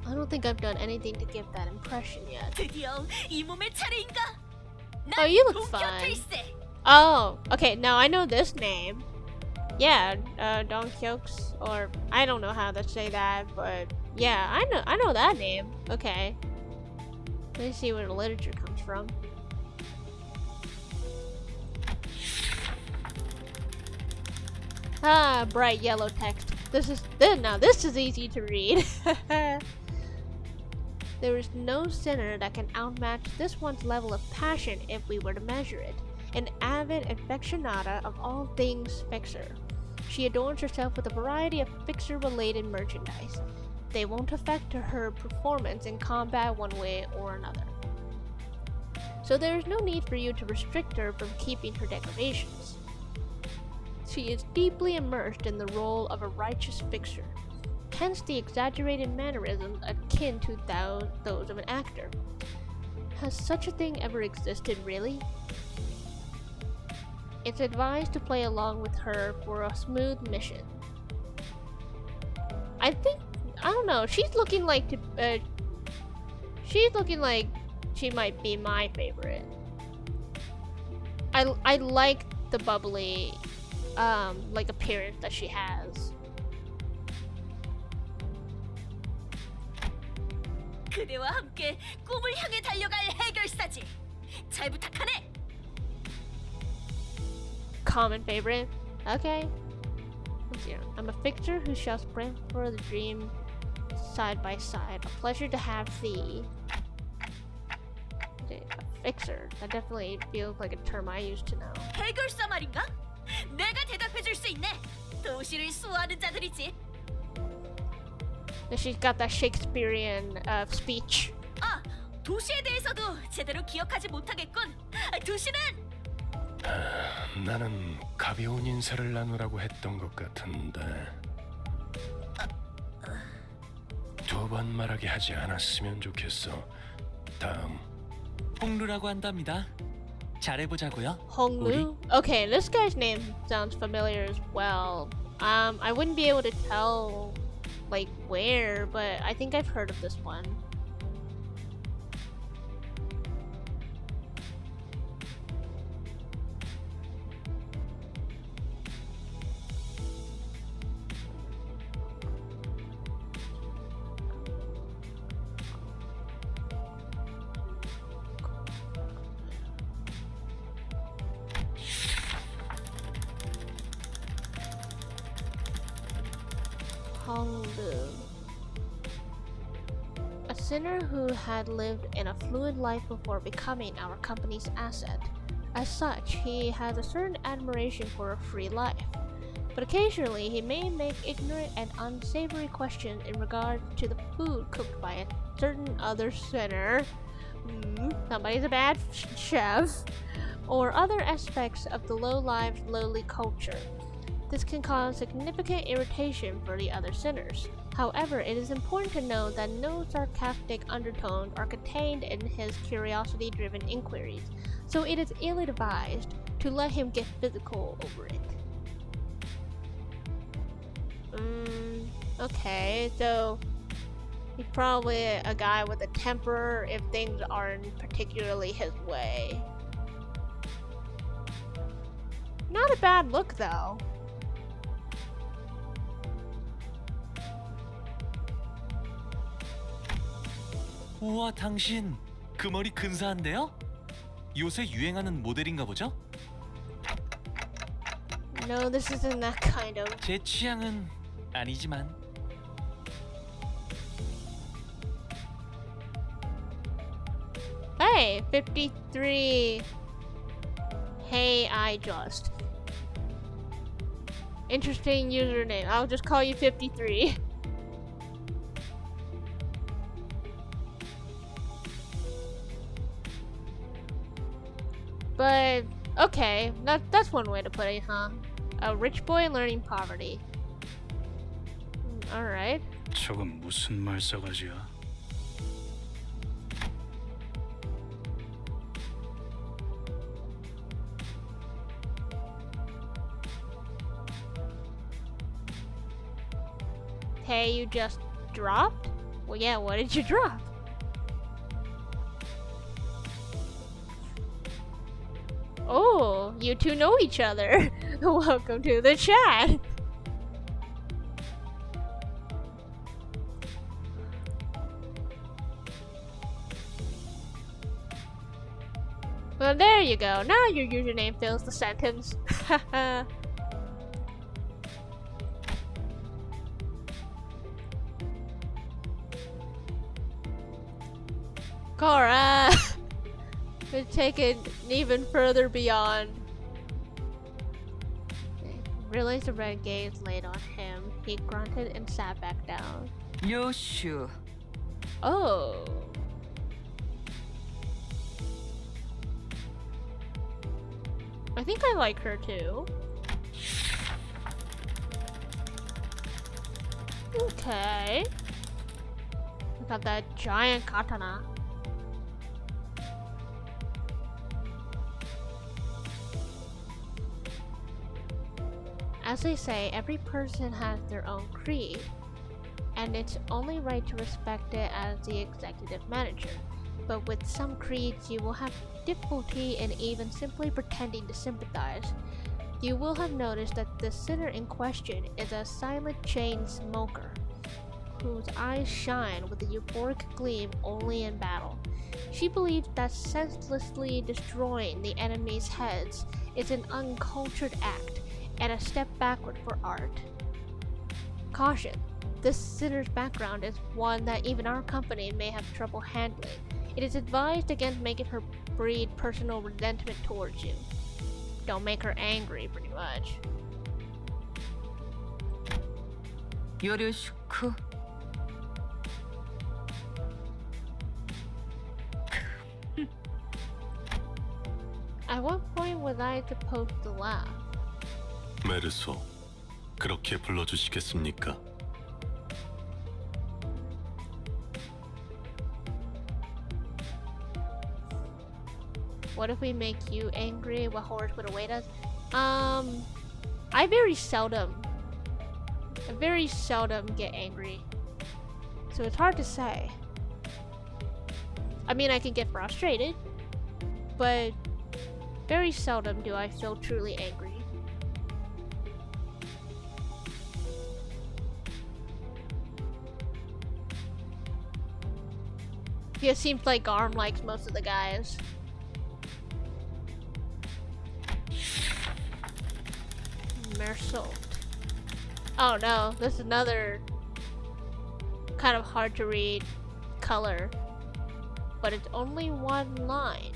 I don't think I've done anything to give that impression yet. 드디어 이 몸의 차례인가? Oh, you look fine. Oh, okay, now I know this name. Yeah, Don Quixote, or I don't know how to say that, but yeah, I know that name. Okay. Let me see where the literature comes from. Ah, bright yellow text. This is easy to read. There is no sinner that can outmatch this one's level of passion if we were to measure it. An avid aficionada of all things Fixer. She adorns herself with a variety of Fixer-related merchandise. They won't affect her performance in combat one way or another. So there is no need for you to restrict her from keeping her decorations. She is deeply immersed in the role of a righteous Fixer. hence the exaggerated mannerisms akin to those of an actor. Has such a thing ever existed, really? It's advised to play along with her for a smooth mission. I don't know, she's looking like she might be my favorite. I like the bubbly like appearance that she has. 그대와 함께 꿈을 향해 달려갈 해결사지. 잘 부탁하네. Common favorite. Okay. Let's see. I'm a fixer who shall sprint for the dream side by side. A pleasure to have thee. Okay, a fixer. That definitely feels like a term I used to know. 해결사 말인가? 내가 대답해줄 수 있네. 도시를 수호하는 자들이지. She's got that Shakespearean speech. 아, 도시에 대해서도 제대로 기억하지 못하겠군. 도시는 나는 가벼운 인사를 나누라고 했던 것 같은데 두 번 말하게 하지 않았으면 좋겠어. 다음. 홍루라고 한답니다. 잘해보자고요. Honglu? Okay, this guy's name sounds familiar as well. I wouldn't be able to tell like where, but I think I've heard of this one. Honglu. A sinner who had lived in a fluid life before becoming our company's asset. As such, he has a certain admiration for a free life. But occasionally, he may make ignorant and unsavory questions in regard to the food cooked by a certain other sinner. Somebody's a bad chef. Or other aspects of the low-lived, lowly culture. This can cause significant irritation for the other sinners. However, it is important to note that no sarcastic undertones are contained in his curiosity-driven inquiries, so it is ill-advised to let him get physical over it. Okay, so he's probably a guy with a temper if things aren't particularly his way. Not a bad look, though. 우와, 당신 그 머리 근사한데요? 요새 유행하는 모델인가 보죠? No, this isn't that kind of. 제 취향은 아니지만. Hey, 53. Hey, I just. Interesting username. I'll just call you 53. But, okay, that's one way to put it, huh? A rich boy learning poverty. Alright. 저건 무슨 말싸가지야? Hey, you just dropped? Well, yeah, what did you drop? Oh, you two know each other. Welcome to the chat. Well, there you go. Now your username fills the sentence. Cora! We take it even further beyond. Realized the red gaze laid on him. He grunted and sat back down. 요슈. Oh. I think I like her too. Okay. We got that giant katana. As they say, every person has their own creed, and it's only right to respect it as the executive manager. But with some creeds, you will have difficulty in even simply pretending to sympathize. You will have noticed that the sinner in question is a silent chain smoker, whose eyes shine with a euphoric gleam only in battle. She believes that senselessly destroying the enemy's heads is an uncultured act and a step backward for art. Caution: this sinner's background is one that even our company may have trouble handling. It is advised against making her breed personal resentment towards you. Don't make her angry, pretty much. 요르슈크. At what point was I supposed to laugh? 메르소, 그렇게 불러주시겠습니까? What if we make you angry? What horrors would await us? I very seldom get angry, so it's hard to say. I mean, I can get frustrated, but very seldom do I feel truly angry. Yeah, it seems like Arm likes most of the guys. Mersault. Oh no, this is another kind of hard to read color, but it's only one line.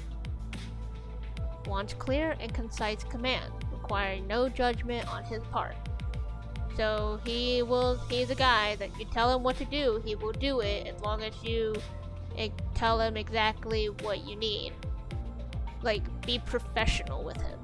Wants clear and concise command, requiring no judgment on his part. So he's a guy that you tell him what to do, he will do it as long as you tell him exactly what you need. Like, be professional with him.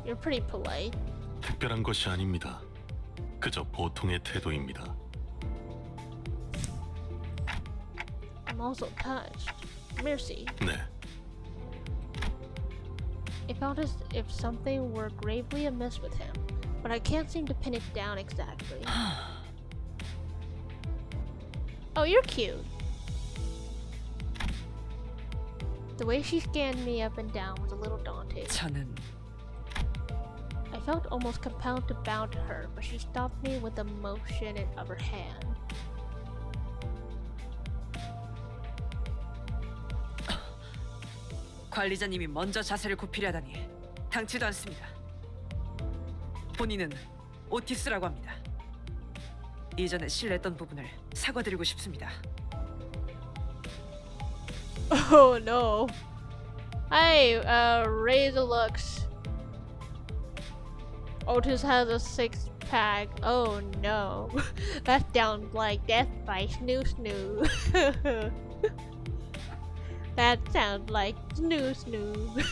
You're pretty polite. 특별한 것이 아닙니다. 그저 보통의 태도입니다. I'm also touched. Mercy. 네. It felt as if something were gravely amiss with him, but I can't seem to pin it down exactly. Oh, you're cute. The way she scanned me up and down was a little daunting. 저는 I felt almost compelled to bow to her, but she stopped me with a motion of her hand. 관리자님이 먼저 자세를 굽히려 하다니 당치도 않습니다. 본인은 오티스라고 합니다. 이전에 실례했던 부분을 사과드리고 싶습니다. Oh no. Hey, Razor looks. Otis has a six-pack. Oh no. That sounds like death by Snoo Snoo. That sounds like Snoo Snoo.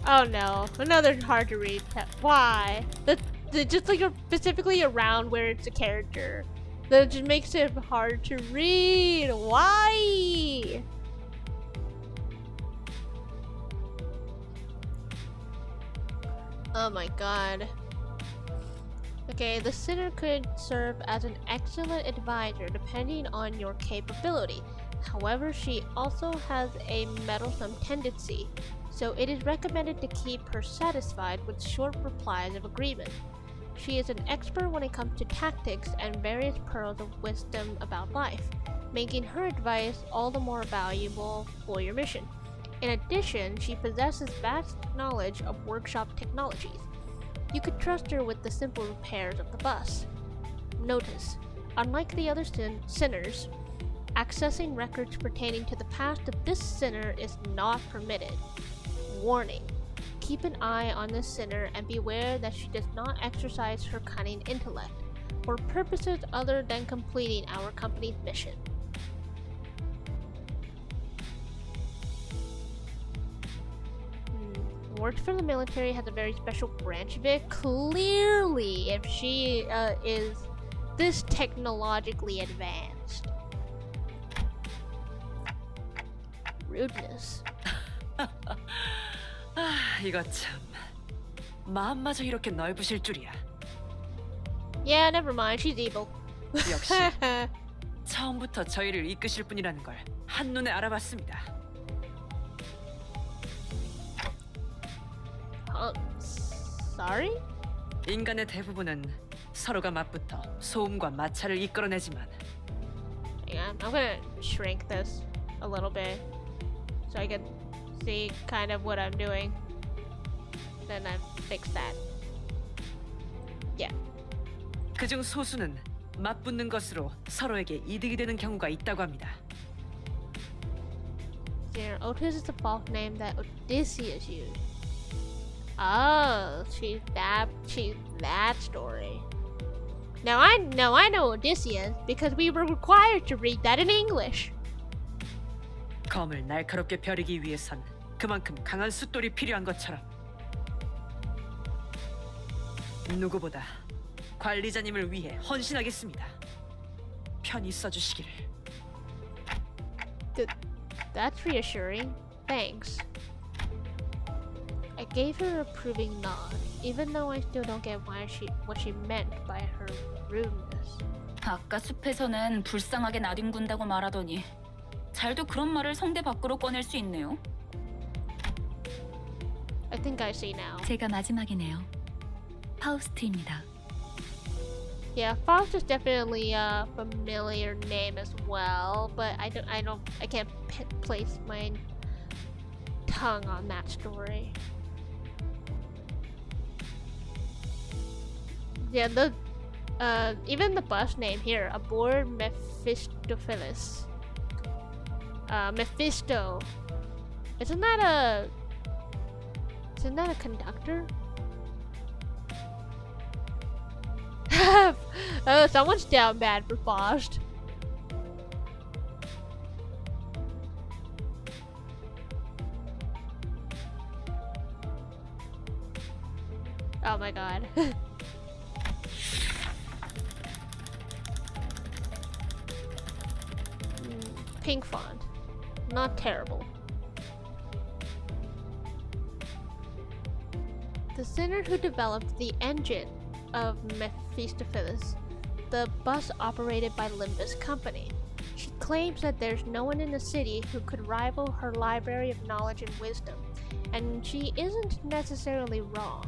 Oh no, another hard to read. Why? Just like specifically around where it's a character. That just makes it hard to read. Why? Oh my god. Okay, the sinner could serve as an excellent advisor depending on your capability. However, she also has a meddlesome tendency, so it is recommended to keep her satisfied with short replies of agreement. She is an expert when it comes to tactics and various pearls of wisdom about life, making her advice all the more valuable for your mission. In addition, she possesses vast knowledge of workshop technologies. You could trust her with the simple repairs of the bus. Notice, unlike the other sinners, accessing records pertaining to the past of this sinner is not permitted. Warning: keep an eye on this sinner and beware that she does not exercise her cunning intellect. for purposes other than completing our company's mission. Works for the military, has a very special branch of it. Clearly, if she is this technologically advanced. Rudeness. 이거 참 마음마저 이렇게 넓으실 줄이야. Yeah, never mind. She's evil. 역시 처음부터 저희를 이끄실 분이라는 걸 한눈에 알아봤습니다. Sorry? 인간의 대부분은 서로가 맞붙어 소음과 마찰을 이끌어내지만 Yeah, I'm gonna shrink this a little bit so I can see kind of what I'm doing. Then I fix that. Yeah. 그중 소수는 맞붙는 것으로 서로에게 이득이 되는 경우가 있다고 합니다. Otis is the false name that Odysseus used. Oh, she's that story. Now I know Odysseus because we were required to read that in English. 검을 날카롭게 벼르기 위해선 그만큼 강한 숫돌이 필요한 것처럼 누구보다 관리자님을 위해 헌신하겠습니다. 편히 써주시기를. That's reassuring. Thanks. I gave her an approving nod, even though I still don't get what she meant by her rudeness. 아까 숲에서는 불쌍하게 나뒹군다고 말하더니 잘도 그런 말을 성대 밖으로 꺼낼 수 있네요. I think I see now. 제가 마지막이네요. 파우스트입니다. Yeah, Faust is definitely a familiar name as well, but I can't place my tongue on that story. Yeah, even the bus name here, aboard Mephistopheles. Mephisto. Isn't that a conductor? Someone's down bad for Faust. Oh my god. Pink font. Not terrible. The sinner who developed the engine of Mephistopheles, the bus operated by Limbus Company. She claims that there's no one in the city who could rival her library of knowledge and wisdom, and she isn't necessarily wrong.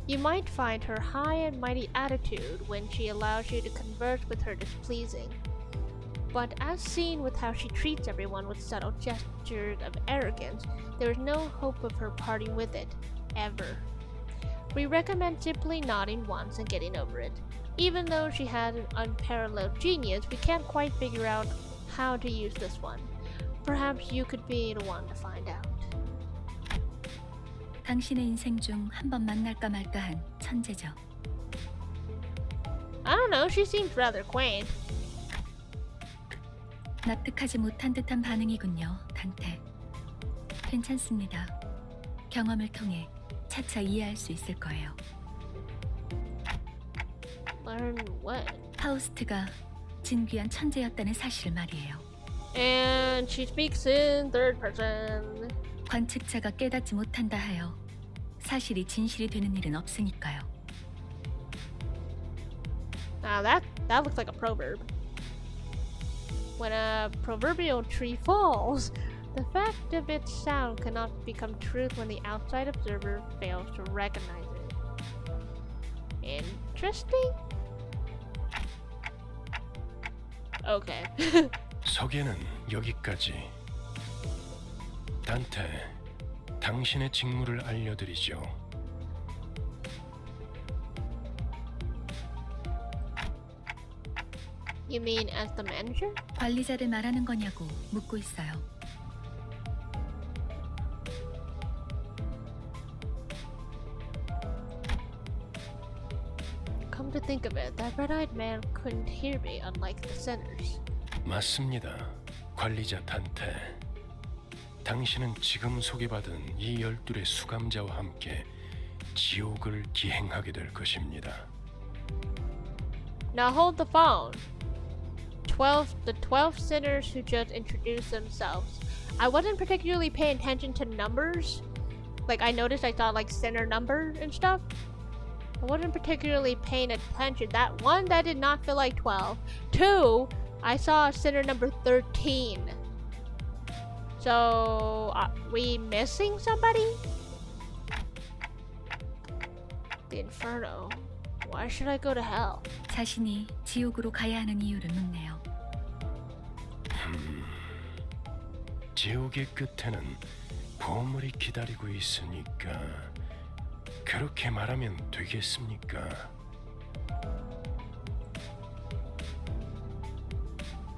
You might find her high and mighty attitude when she allows you to converse with her displeasing. But as seen with how she treats everyone with subtle gestures of arrogance, there is no hope of her parting with it, ever. We recommend simply nodding once and getting over it. Even though she has an unparalleled genius, we can't quite figure out how to use this one. Perhaps you could be the one to find out. 당신의 인생 중 한 번 만날까 말까한 천재죠. I don't know, she seems rather quaint. 납득하지 못한 듯한 반응이군요, 단테. 괜찮습니다. 경험을 통해 차차 이해할 수 있을 거예요. Learn what? 파우스트가 진귀한 천재였다는 사실 말이에요. And she speaks in third person. 관측자가 깨닫지 못한다 하여 사실이 진실이 되는 일은 없으니까요. Now that looks like a proverb. When a proverbial tree falls, the fact of its sound cannot become truth when the outside observer fails to recognize it. Interesting? Okay. 소개는 여기까지. 단테, 당신의 직무를 알려드리죠. You mean as the manager? 관리자를 말하는 거냐고 묻고 있어요. Come to think of it, that red-eyed man couldn't hear me, unlike the sinners. 맞습니다. 관리자 단테. 당신은 지금 소개받은 이 12의 수감자와 함께 지옥을 기행하게 될 것입니다. Now hold the phone. The 12 sinners who just introduced themselves. I wasn't particularly paying attention to numbers. Like, I noticed I saw like sinner number and stuff. I wasn't particularly paying attention. That one, that did not feel like 12. 2, I saw sinner number 13. So, are we missing somebody? The Inferno. Why should I go to hell? 자신이 지옥으로 가야 하는 이유를 묻네요. 지옥의 끝에는 보물이 기다리고 있으니까 그렇게 말하면 되겠습니까?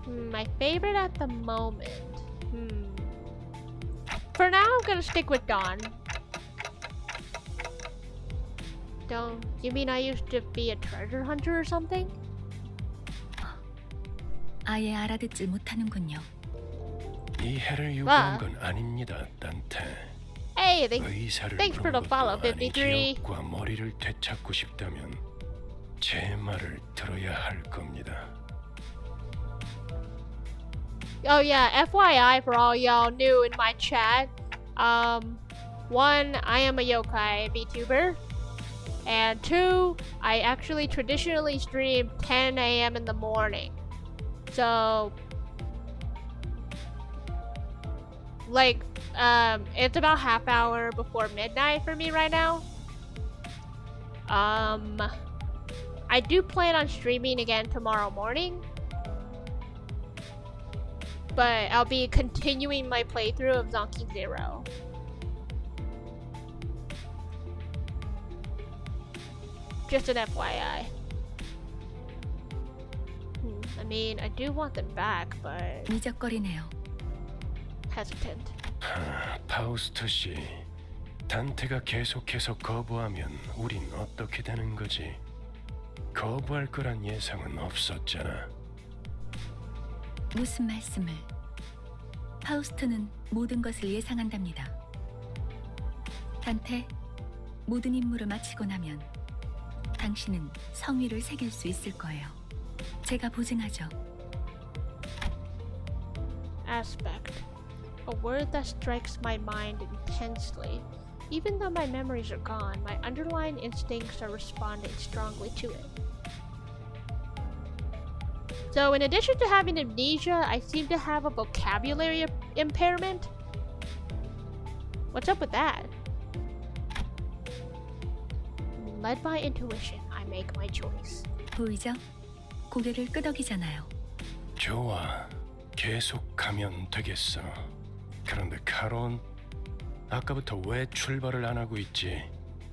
My favorite at the moment. For now, I'm gonna stick with Dawn. Don't you mean I used to be a treasure hunter or something? 아예 알아듣질 못하는군요. 이해를 요구한 건 아닙니다, 단테. Hey, 의사를 thanks for the 부른 follow, 것도 아닌 53. 기억과 머리를 되찾고 싶다면 제 말을 들어야 할 겁니다. Oh yeah, FYI for all y'all new in my chat. One, I am a yokai VTuber. And 2, I actually traditionally stream 10 a.m. in the morning. So, like, it's about half hour before midnight for me right now. I do plan on streaming again tomorrow morning. But I'll be continuing my playthrough of Zonky Zero. Just an FYI. I mean, I do want them back, but 미적거리네요. hesitant. 파우스트 씨, 단테가 계속해서 거부하면 우린 어떻게 되는 거지? 거부할 거란 예상은 없었잖아. 무슨 말씀을? 파우스트는 모든 것을 예상한답니다. 단테, 모든 임무를 마치고 나면 당신은 성위를 새길 수 있을 거예요. 제가 보증하죠. Aspect. A word that strikes my mind intensely. Even though my memories are gone, my underlying instincts are responding strongly to it. So in addition to having amnesia, I seem to have a vocabulary impairment. What's up with that? Led by intuition, I make my choice. 보이죠? 고개를 끄덕이잖아요. 좋아, 계속 가면 되겠어. 그런데 카론, 아까부터 왜 출발을 안 하고 있지?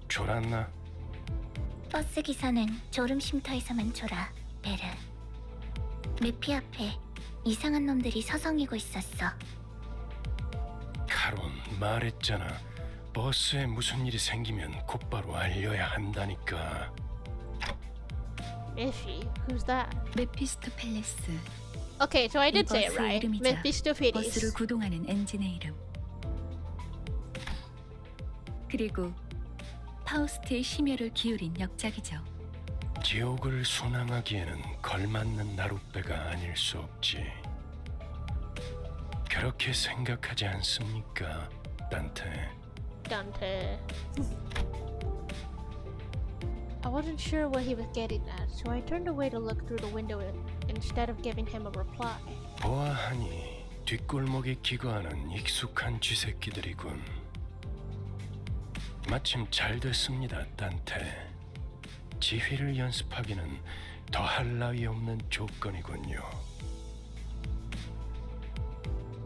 졸았나? 버스 기사는 졸음 쉼터에서만 졸아, 베르. 메피 앞에 이상한 놈들이 서성이고 있었어. 카론, 말했잖아. 버스에 무슨 일이 생기면 곧바로 알려야 한다니까. Is she? Who's that? 메피스토펠레스. Okay, so I did say it 버스 right. 이름이자 Mephistopheles. 버스를 구동하는 엔진의 이름. 그리고 파우스트의 심혈을 기울인 역작이죠. 지옥을 순항하기에는 걸맞는 나룻배가 아닐 수 없지. 그렇게 생각하지 않습니까, 단테? Dante. I wasn't sure what he was getting at, so I turned away to look through the window instead of giving him a reply. 보아하니 뒷골목에 기거하는 익숙한 쥐새끼들이군. 마침 잘 됐습니다, 단테. 지휘를 연습하기는 더할 나위 없는 조건이군요.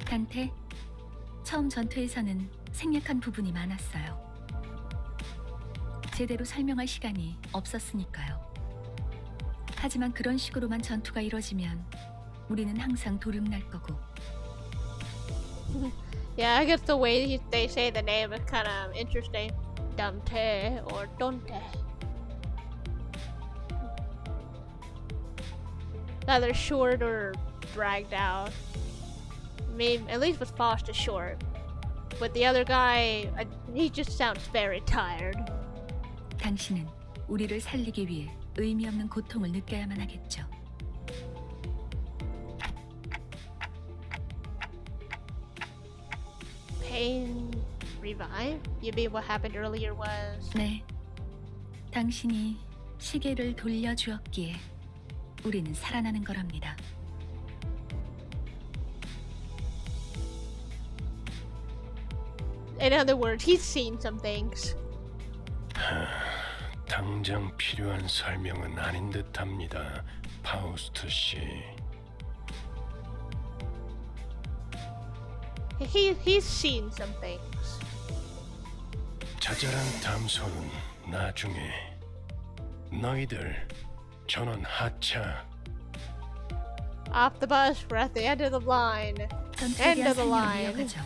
단테, 처음 전투에서는 생략한 부분이 많았어요. 제대로 설명할 시간이 없었으니까요. 하지만 그런 식으로만 전투가 이뤄지면 우리는 항상 도륙날 거고. Yeah, I guess the way they say the name is kind of interesting. Dante or Dante. either short or dragged out. I mean, at least with Foster short. But the other guy, he just sounds very tired. 당신은 우리를 살리기 위해 의미 없는 고통을 느껴야만 하겠죠. Pain revive? You mean what happened earlier was? 네. 당신이 시계를 돌려주었기에 우리는 살아나는 거랍니다. In other words, he's seen some things. 당장 필요한 설명은 아닌 듯합니다, 파우스트 씨. He's seen some things. 자잘한 담소는 나중에. 너희들 전원 하차. Off the bus, we're at the end of the line. 전투에 End 대한 of the 설명을 line. 이어가죠.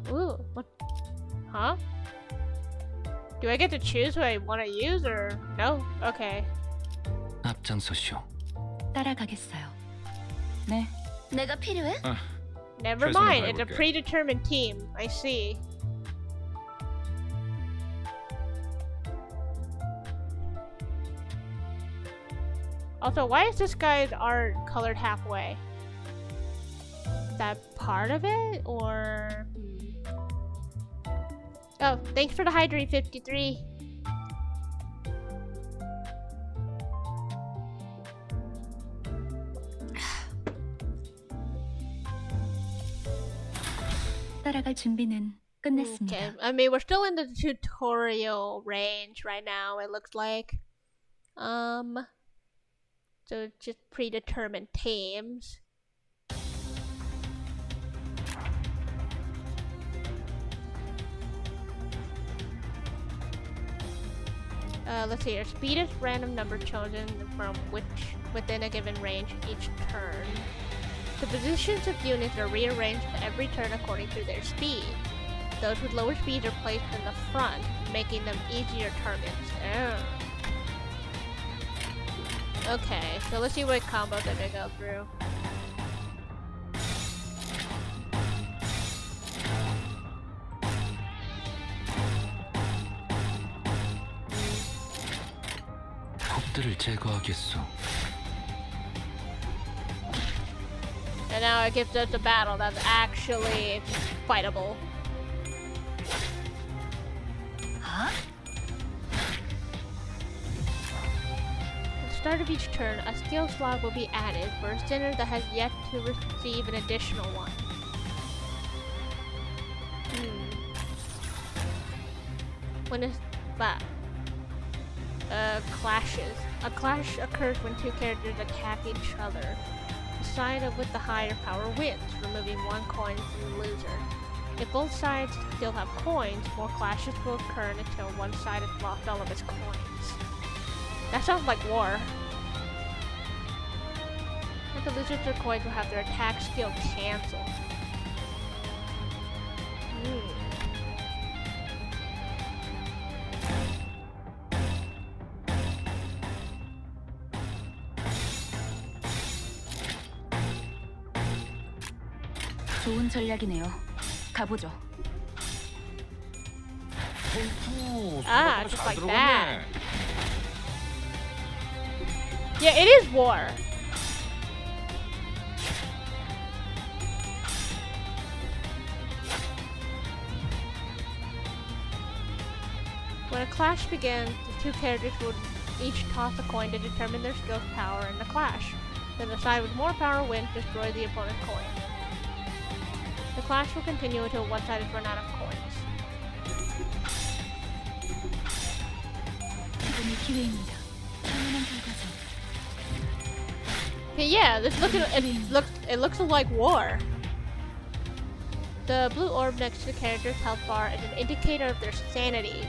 Ooh, what? Huh? Do I get to choose who I want to use or no? Okay. 앞장서시오. 따라가겠어요. 네. 내가 필요해? Never 최선을 mind. It's a 다해볼게. predetermined team. I see. Also, why is this guy's art colored halfway? Is that part of it, or? Oh, thanks for the hydrate, 53. 따라갈 준비는 끝냈습니다. Okay, I mean, we're still in the tutorial range right now, it looks like. So just predetermined teams. Let's see here. Speed is random number chosen from which within a given range each turn. The positions of units are rearranged every turn according to their speed. Those with lower speeds are placed in the front, making them easier targets. Oh. Okay, so let's see what combos I'm gonna go through. 톱들을 제거하겠소. And now it gives us a battle that's actually fightable. Huh? At the start of each turn, a skill slot will be added for a sinner that has yet to receive an additional one. When a clashes. A clash occurs when two characters attack each other. The side with the higher power wins, removing one coin from the loser. If both sides still have coins, more clashes will occur until one side has lost all of its coins. That sounds like war. If the losers their coins will have their attack skill cancelled. 좋은 전략이네요. 가보죠. Ah, just like that. Yeah, it is war. When a clash begins, the two characters will each toss a coin to determine their skill's power in the clash. Then the side with more power wins, destroy the opponent's coin. The clash will continue until one side has run out of coins. 이번이 기회입니다. 당연한 결과죠. Okay, yeah, it looks like war. The blue orb next to the character's health bar is an indicator of their sanity.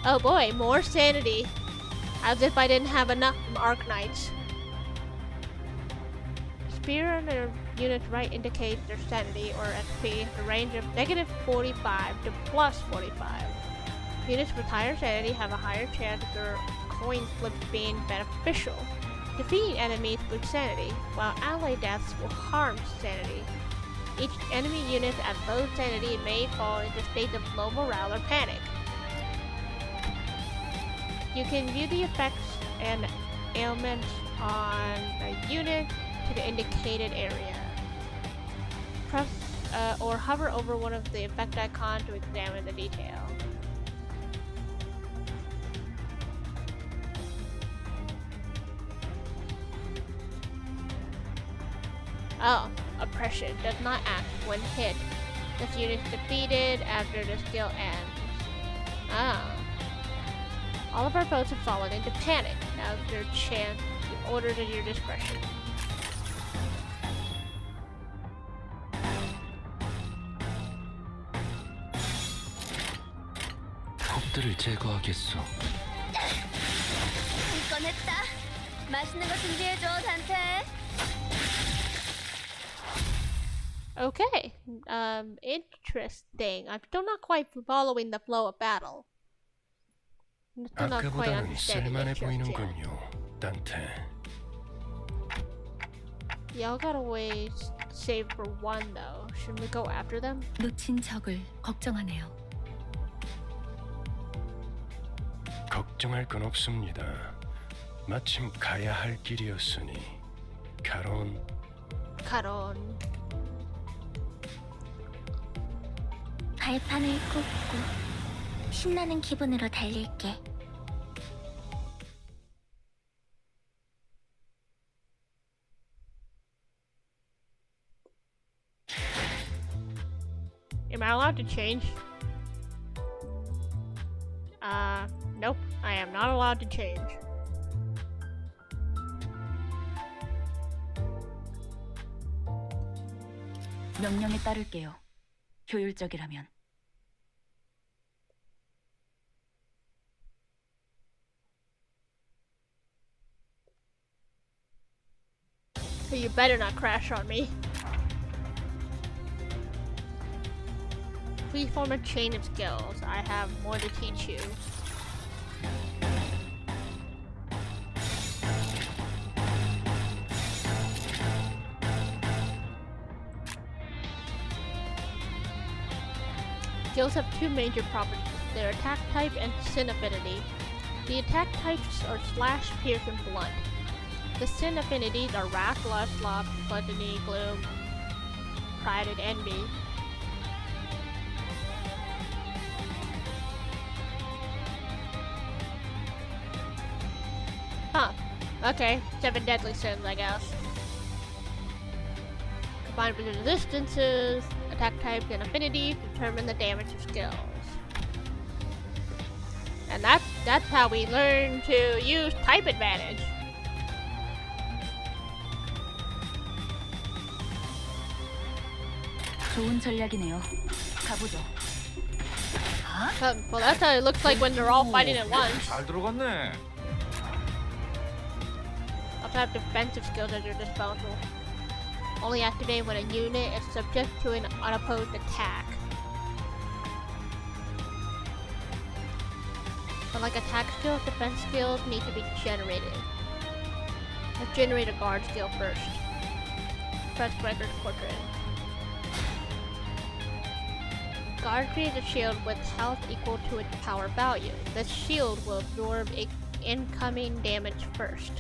Oh boy, more sanity. As if I didn't have enough from Arknights. Spear on their unit's right indicates their sanity or XP in the range of -45 to +45. Units with higher sanity have a higher chance of their coin flips being beneficial. Defeating enemies with sanity, while ally deaths will harm sanity. Each enemy unit at low sanity may fall into states of low morale or panic. You can view the effects and ailments on a unit to the indicated area. Press or hover over one of the effect icons to examine the detail. Oh, oppression does not act when hit. This unit is defeated after the skill ends. Ah. All of our foes have fallen into panic. Now is their chance to order at your discretion. 폭들을 제거하겠소. 이건 했다. 맛있는 거 준비해줘, 단테. Okay. Interesting. I'm still not quite following the flow of battle. I'm still not quite 아까보다는 understanding 쓸만해 it just yet. 보이는군요, 단테. Y'all gotta wait save for one though. Should we go after them? 놓친 적을 걱정하네요. 걱정할 건 없습니다. 마침 가야 할 길이었으니. 카론. Charon. 발판을 꽂고 신나는 기분으로 달릴게. Am I allowed to change? Nope. I am not allowed to change. 명령에 따를게요. 효율적이라면. You better not crash on me. Please form a chain of skills. I have more to teach you. Skills have two major properties, their attack type and sin affinity. The attack types are slash, pierce, and blunt. The sin affinities are wrath, lust, sloth, gluttony, gloom, pride, and envy. Huh. Okay, 7 deadly sins, I guess. Combined with resistances, attack types, and affinities determine the damage of skills. And that's how we learn to use type advantage. 좋은 전략이네요. 가보죠. Well, that's how it looks like when they're all fighting at once. 잘 들어갔네. Also have defensive skills at your disposal. Only activate when a unit is subject to an unopposed attack. Unlike attack skills, defense skills need to be generated. Let's generate a guard skill first. Press Breaker's Portrait. Guard creates a shield with health equal to its power value. This shield will absorb incoming damage first.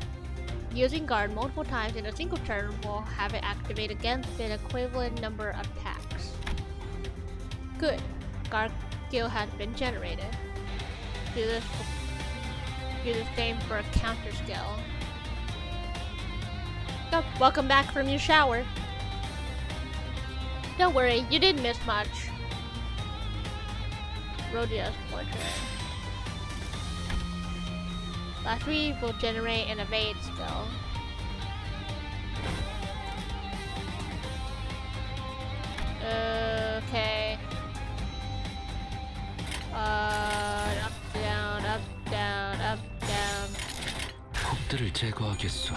Using guard multiple times in a single turn will have it activate against an equivalent number of attacks. Good. Guard skill has been generated. Do the same for a counter skill. Oh, welcome back from your shower. Don't worry, you didn't miss much. Rodia's Portrait. Last three will generate an evade skill. Okay. Up, down, up, down, up, down. 폭들을 제거하겠소.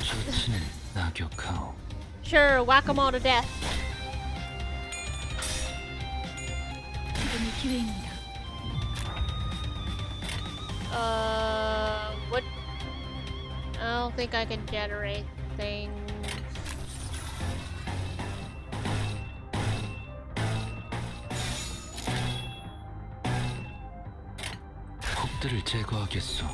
처치는 낙역하오. Sure, whack them all to death. 지금이 기회입니다. What? I don't think I can generate things. 폭들을 제거하겠소.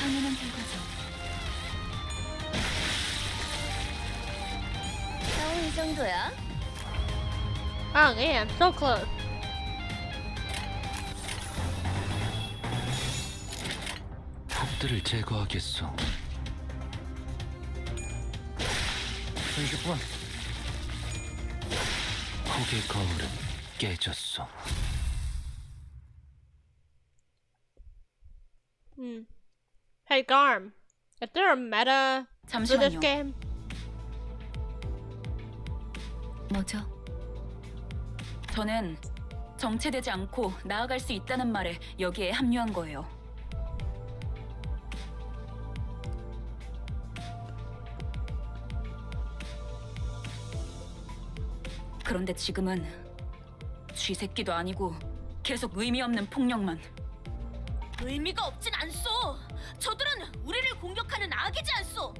당연한 결과죠. 이 정도야? Oh man, so close. 폭들을 제거하겠소. 30분. 폭의 거울은 깨졌소. Hey Garm, is there a meta for this 잠시만요. game? 뭐죠? 저는 정체되지 않고 나아갈 수 있다는 말에 여기에 합류한 거예요. 그런데 지금은 쥐새끼도 아니고 계속 의미 없는 폭력만. 의미가 없진 않소. 저들은 우리를 공격하는 악이지 않소.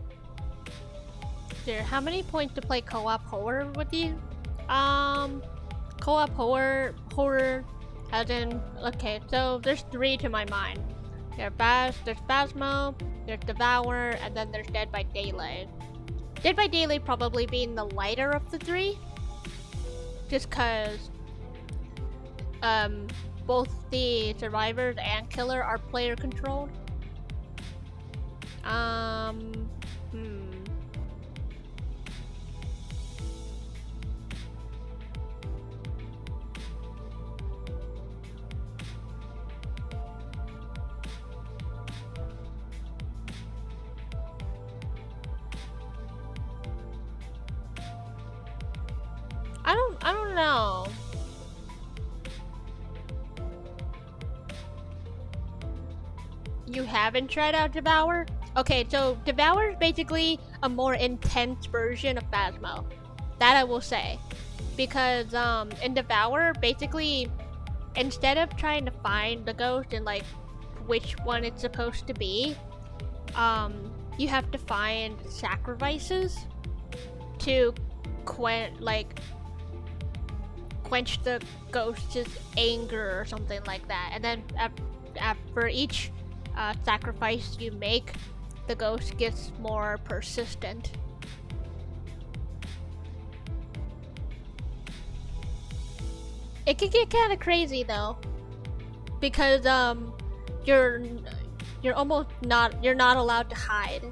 There, how many points to play co-op horror with you? Co-op horror, as in, okay, so there's 3 to my mind. There's Phasmo, there's Devour, and then there's Dead by Daylight. Dead by Daylight probably being the lighter of the 3, just cause, both the survivors and killer are player controlled. I don't know. You haven't tried out Devour? Okay, so Devour is basically a more intense version of Phasmo. That I will say. Because in Devour, basically, instead of trying to find the ghost and like which one it's supposed to be, you have to find sacrifices to quench the ghost's anger or something like that. And then for each sacrifice you make, the ghost gets more persistent. It can get kind of crazy though, because you're not allowed to hide.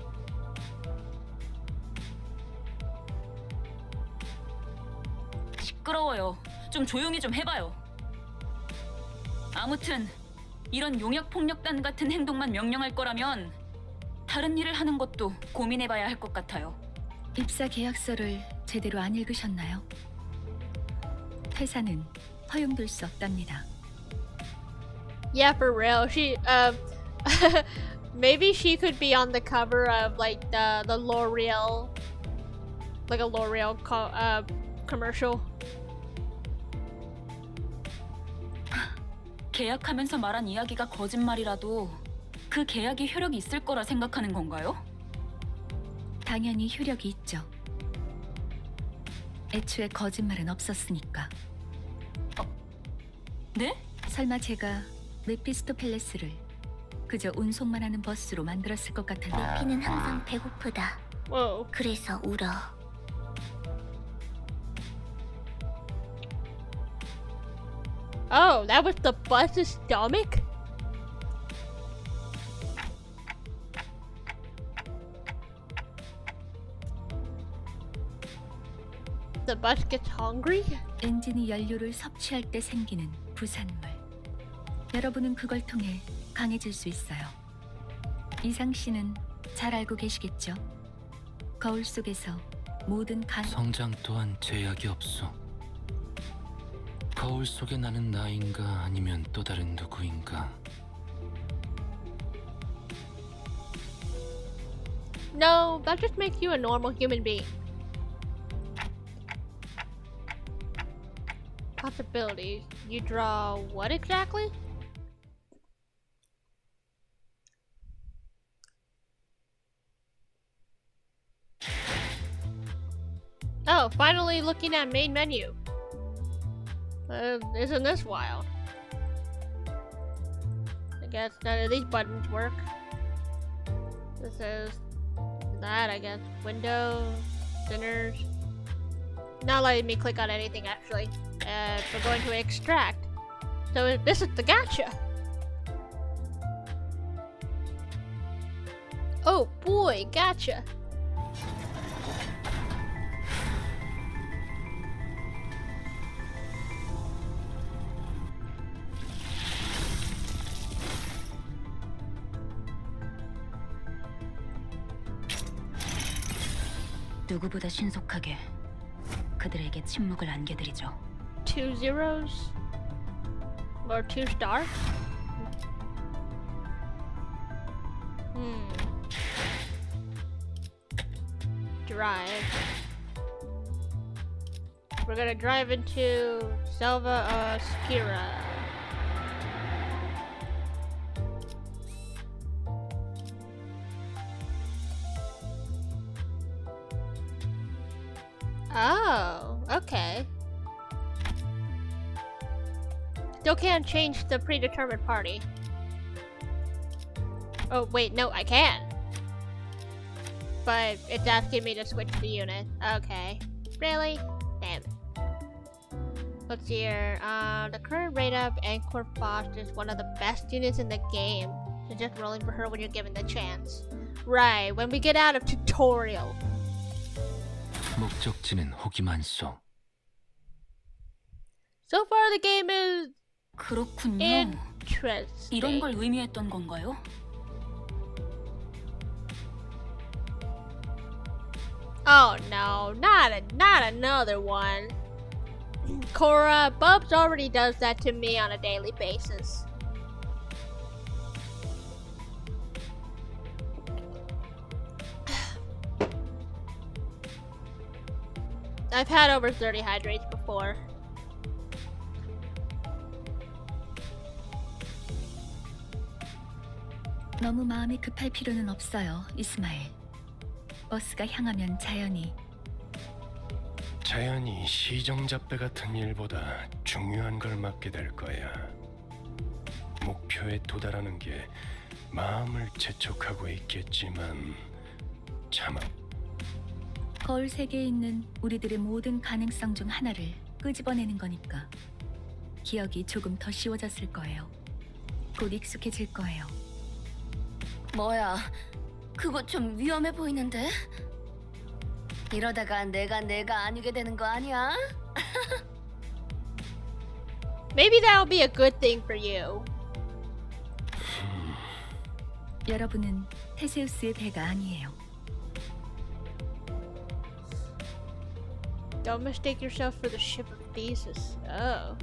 시끄러워요. 좀 조용히 좀 해봐요. 아무튼 이런 용역 폭력단 같은 행동만 명령할 거라면 다른 일을 하는 것도 고민해봐야 할 것 같아요. 입사 계약서를 제대로 안 읽으셨나요? 회사는 허용될 수 없답니다. Yeah, for real. She maybe she could be on the cover of like the L'Oreal, like a L'Oreal commercial. 계약하면서 말한 이야기가 거짓말이라도 그 계약이 효력이 있을 거라 생각하는 건가요? 당연히 효력이 있죠. 애초에 거짓말은 없었으니까. 네? 설마 제가 메피스토 팰레스를 그저 운송만 하는 버스로 만들었을 것 같은데. 피는 항상 배고프다. Whoa. 그래서 울어. Oh, that was the bus's stomach? The bus gets hungry? 엔진이 연료를 섭취할 때 생기는 부산물. 여러분은 그걸 통해 강해질 수 있어요. 이상 씨는 잘 알고 계시겠죠? 거울 속에서 모든 성장 또한 제약이 없소. 거울 속에 나는 나인가 아니면 또 다른 누구인가? No, that just makes you a normal human being. Possibilities. You draw what exactly? Oh, finally looking at main menu. Isn't this wild? I guess none of these buttons work. This is that, I guess. Windows, dinners. Not letting me click on anything actually. We're going to extract. So this is the gacha. Oh boy, gacha. 누구보다 신속하게 그들에게 침묵을 안겨드리죠. 2 zeros? Or 2 stars? Drive. We're gonna drive into Selva Oscura. Oh, okay. Still can't change the predetermined party. Oh, wait, no, I can. But it's asking me to switch the unit. Okay. Really? Damn it. Let's see here. The current rate up Anchor Foster is one of the best units in the game. So just rolling for her when you're given the chance. Right, when we get out of tutorial. 목적지는 혹이 많소. So far the game is 그렇군요. interesting. 이런 걸 의미했던 건가요? Oh no, not another one. Cora, Bubs already does that to me on a daily basis. I've had over 30 hydrates before. 너무 마음이 급할 필요는 없어요, 이스마엘. 버스가 향하면 자연히 시정잡배 같은 일보다 중요한 걸 맡게 될 거야. 목표에 도달하는 게 마음을 재촉하고 있겠지만 참아. 거울 세계에 있는 우리들의 모든 가능성 중 하나를 끄집어내는 거니까 기억이 조금 더 쉬워졌을 거예요. 곧 익숙해질 거예요. 뭐야, 그거 좀 위험해 보이는데? 이러다가 내가 아니게 되는 거 아니야? Maybe that'll be a good thing for you. 여러분은 테세우스의 배가 아니에요. Don't mistake yourself for the ship of Theseus. Oh.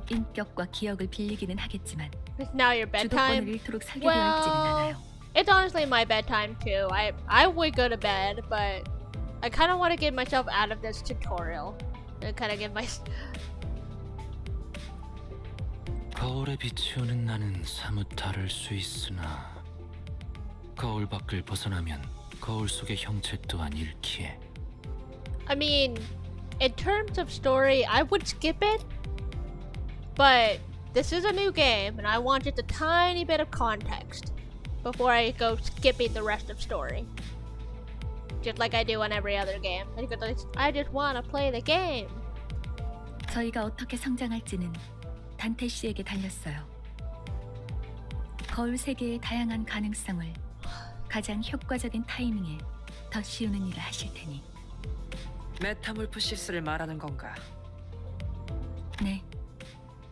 인격과 기억을 빌리기는 하겠지만 It's now your 주도권을 bedtime. 잃도록 설계되어 있지는 않아요. It's honestly my bedtime too. I would go to bed, but I kind of want to get myself out of this tutorial. And kind of get my. 거울에 비치오는 나는 사뭇 다를 수 있으나 거울 밖을 벗어나면 거울 속의 형체 또한 잃기에. I mean, in terms of story, I would skip it, but this is a new game, and I want just a tiny bit of context before I go skipping the rest of story. Just like I do on every other game. Because I just want to play the game. 저희가 어떻게 성장할지는 단테 씨에게 달렸어요. 거울 세계의 다양한 가능성을 가장 효과적인 타이밍에 더 씌우는 일을 하실 테니. 메타몰프시스를 말하는 건가? 네,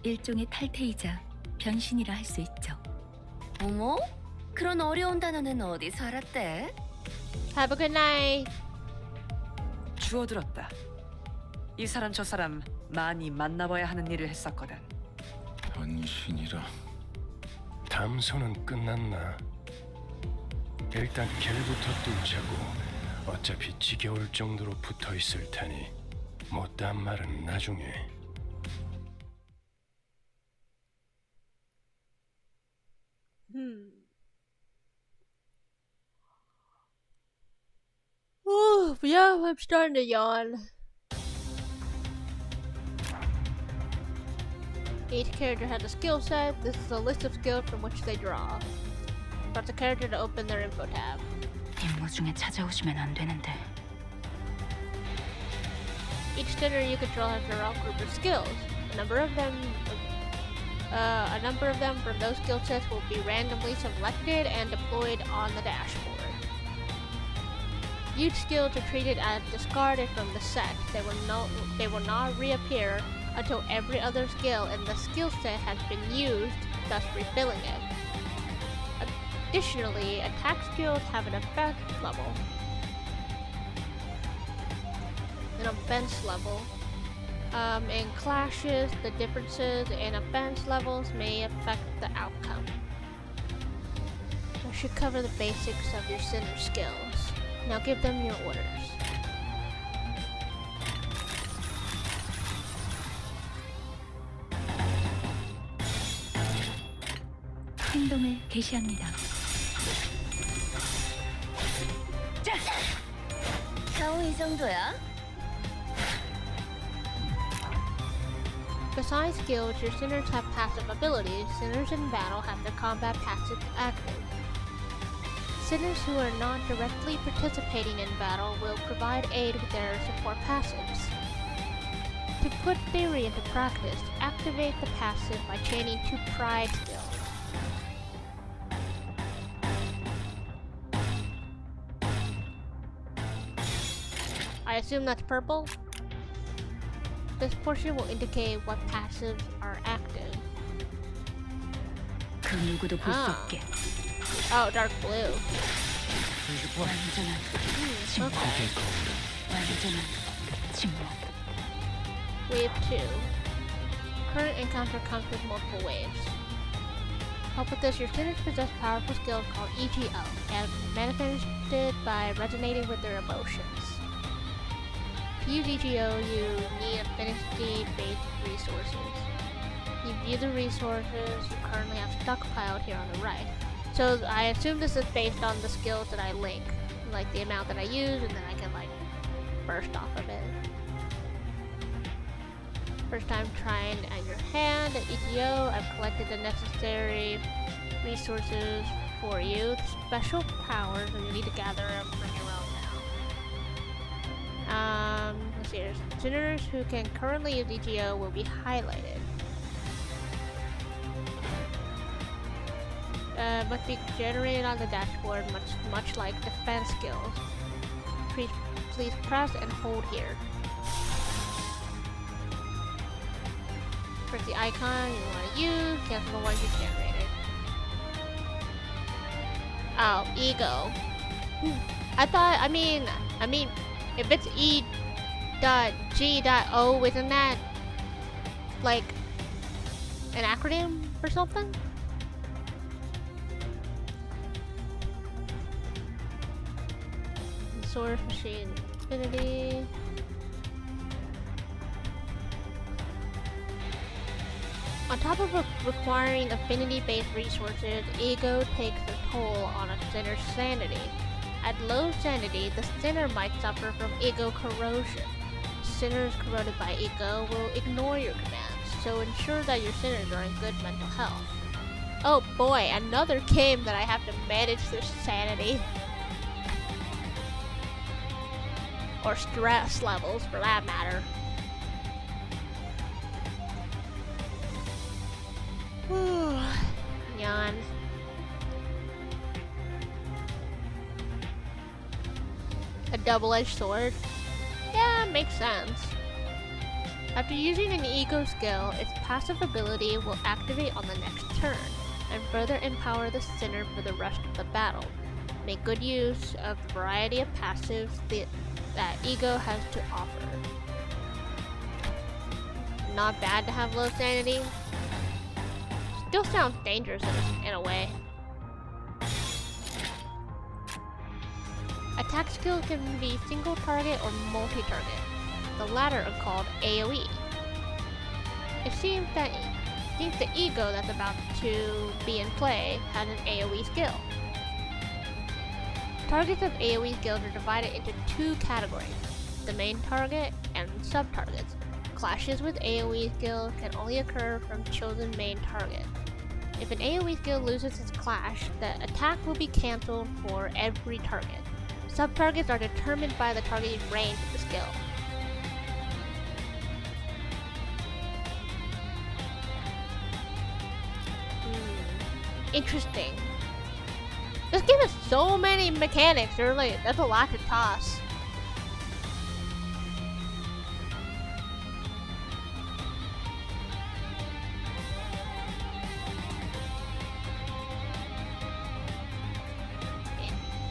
일종의 탈퇴이자 변신이라 할 수 있죠. 어머? 그런 어려운 단어는 어디서 알았대? Have a good night. 주워들었다. 이 사람 저 사람 많이 만나봐야 하는 일을 했었거든. 변신이라. 담소는 끝났나? 일단 길부터 뚫자고. 어차피 지겨울 정도로 붙어 있을 테니 못다한 말은 나중에. Oh, yeah, I'm starting to yawn. Each character has a skill set. This is a list of skills from which they draw. Press the character to open their info tab. 임무 중에 찾아오시면 안 되는데. Each sinner you control has their own group of skills. A number of them from those skill sets will be randomly selected and deployed on the dashboard. Used skills are treated as discarded from the set. They will not reappear until every other skill in the skill set has been used, thus refilling it. Additionally, attack skills have an offense level. In clashes, the differences in offense levels may affect the outcome. I should cover the basics of your sinner skills. Now give them your orders. 행동을 개시합니다. 자! 겨우 이 정도야? Besides skills, your sinners have passive abilities. Sinners in battle have their combat passive active. Sinners who are not directly participating in battle will provide aid with their support passives. To put theory into practice, activate the passive by chaining 2 pride skills. I assume that's purple? This portion will indicate what passives are active. 그 누구도 볼 수 없게. Oh, dark blue. 완전한 침묵. 완전한 침묵. Wave 2. Current encounter comes with multiple waves. Help with this, your sinners possess powerful skills called EGO, and manifested by resonating with their emotions. To use EGO, you need affinity-based resources. You view the resources you currently have stockpiled here on the right. So I assume this is based on the skills that I link, like the amount that I use, and then I can like burst off of it. First time trying at your hand at EGO, I've collected the necessary resources for you. Special powers, and you need to gather them from your own now. Let's see here. Sinners who can currently use EGO will be highlighted. Must be generated on the dashboard, much like defense skills. Please press and hold here. Press the icon you want to use, cancel the ones you generated. Oh, ego. I mean, if it's E.G.O, isn't that like an acronym or something? Source machine infinity. On top of requiring affinity-based resources, ego takes a toll on a sinner's sanity. At low sanity, the sinner might suffer from ego corrosion. Sinners corroded by ego will ignore your commands, so ensure that your sinners are in good mental health. Oh boy, another game that I have to manage their sanity. Or stress levels, for that matter. Yawn. A double-edged sword? Yeah, makes sense. After using an ego skill, its passive ability will activate on the next turn, and further empower the sinner for the rest of the battle. Make good use of the variety of passives that ego has to offer. not bad to have low sanity. Still sounds dangerous in a way. Attack skill can be single target or multi-target. The latter are called AoE. It seems the ego that's about to be in play has an AoE skill. Targets of AoE skills are divided into two categories, the main target and sub-targets. Clashes with AoE skills can only occur from chosen main target. If an AoE skill loses its clash, the attack will be cancelled for every target. Sub-targets are determined by the targeted range of the skill. Interesting. This game has so many mechanics, that's a lot to toss.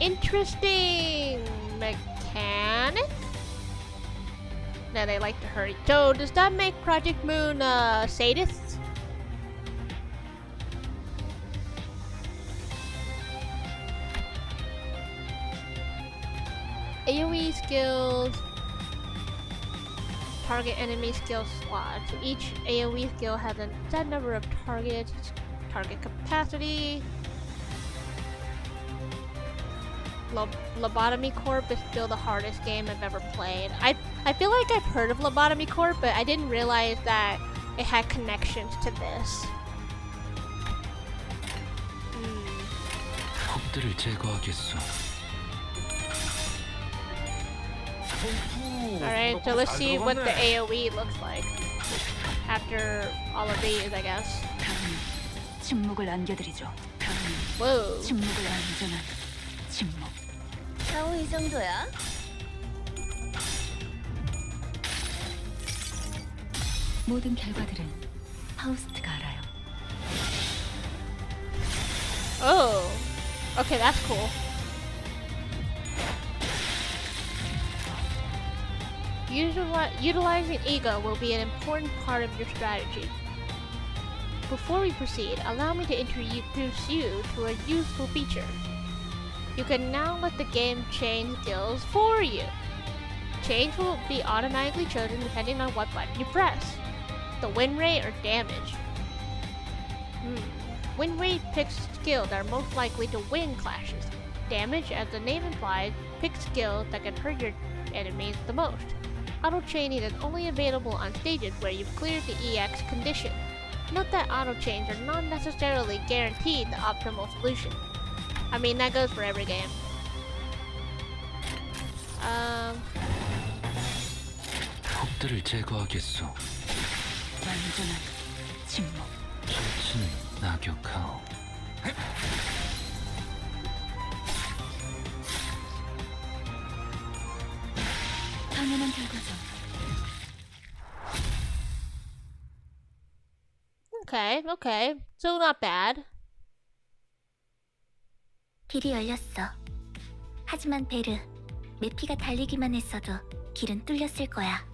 Interesting mechanic. Now they like to hurry. So does that make Project Moon sadists? AoE skills target enemy skill slots. Each AoE skill has a set number of targets, target capacity. Lobotomy Corp is still the hardest game I've ever played. I feel like I've heard of Lobotomy Corp, but I didn't realize that it had connections to this. 폭들을 제거하겠소. Alright, so let's see what the AoE looks like after all of these, I guess. 침묵을 안겨드리죠. Whoa. 침묵을 안전한 침묵. 겨우 이 정도야? 모든 결과들은 파우스트가 알아요. Oh, okay, that's cool. Utilizing ego will be an important part of your strategy. Before we proceed, allow me to introduce you to a useful feature. You can now let the game change skills for you. Change will be automatically chosen depending on what button you press. The win rate or damage. Win rate picks skills that are most likely to win clashes. Damage, as the name implies, picks skills that can hurt your enemies the most. Auto-chaining is only available on stages where you've cleared the EX condition. Note that auto-chains are not necessarily guaranteed the optimal solution. I mean, that goes for every game. 폭들을 제거하겠소. 완전한 침묵. 정치는 낙역하오. 당연한 결과죠. Okay, so not bad. 길이 열렸어. 하지만 베르, 메피가 달리기만 했어도 길은 뚫렸을 거야.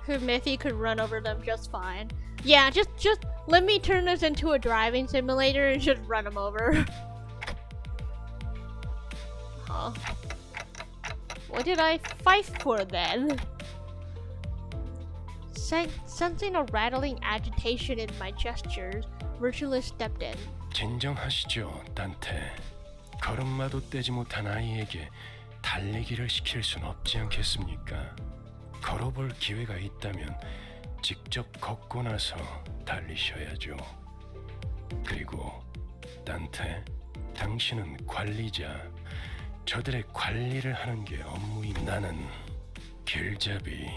Miffy could run over them just fine. Yeah, just let me turn this into a driving simulator and just run them over. Huh. What did I fight for then? Sensing a rattling agitation in my gestures, Virtualist stepped in. 진정하시죠, 단테. 걸음마도 떼지 못한 아이에게 달리기를 시킬 순 없지 않겠습니까? 걸어볼 기회가 있다면 직접 걷고 나서 달리셔야죠. 그리고 단테, 당신은 관리자. 저들의 관리를 하는 게 업무인 나는 길잡이.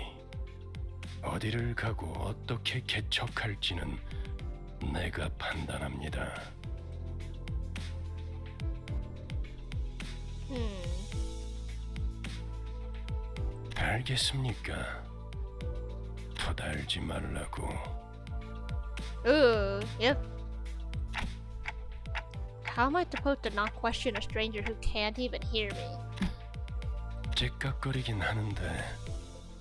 어디를 가고 어떻게 개척할지는 내가 판단합니다. 알겠습니까? 토달지 말라고. Ooh, yep. How am I supposed to not question a stranger who can't even hear me? 째깍거리긴 하는데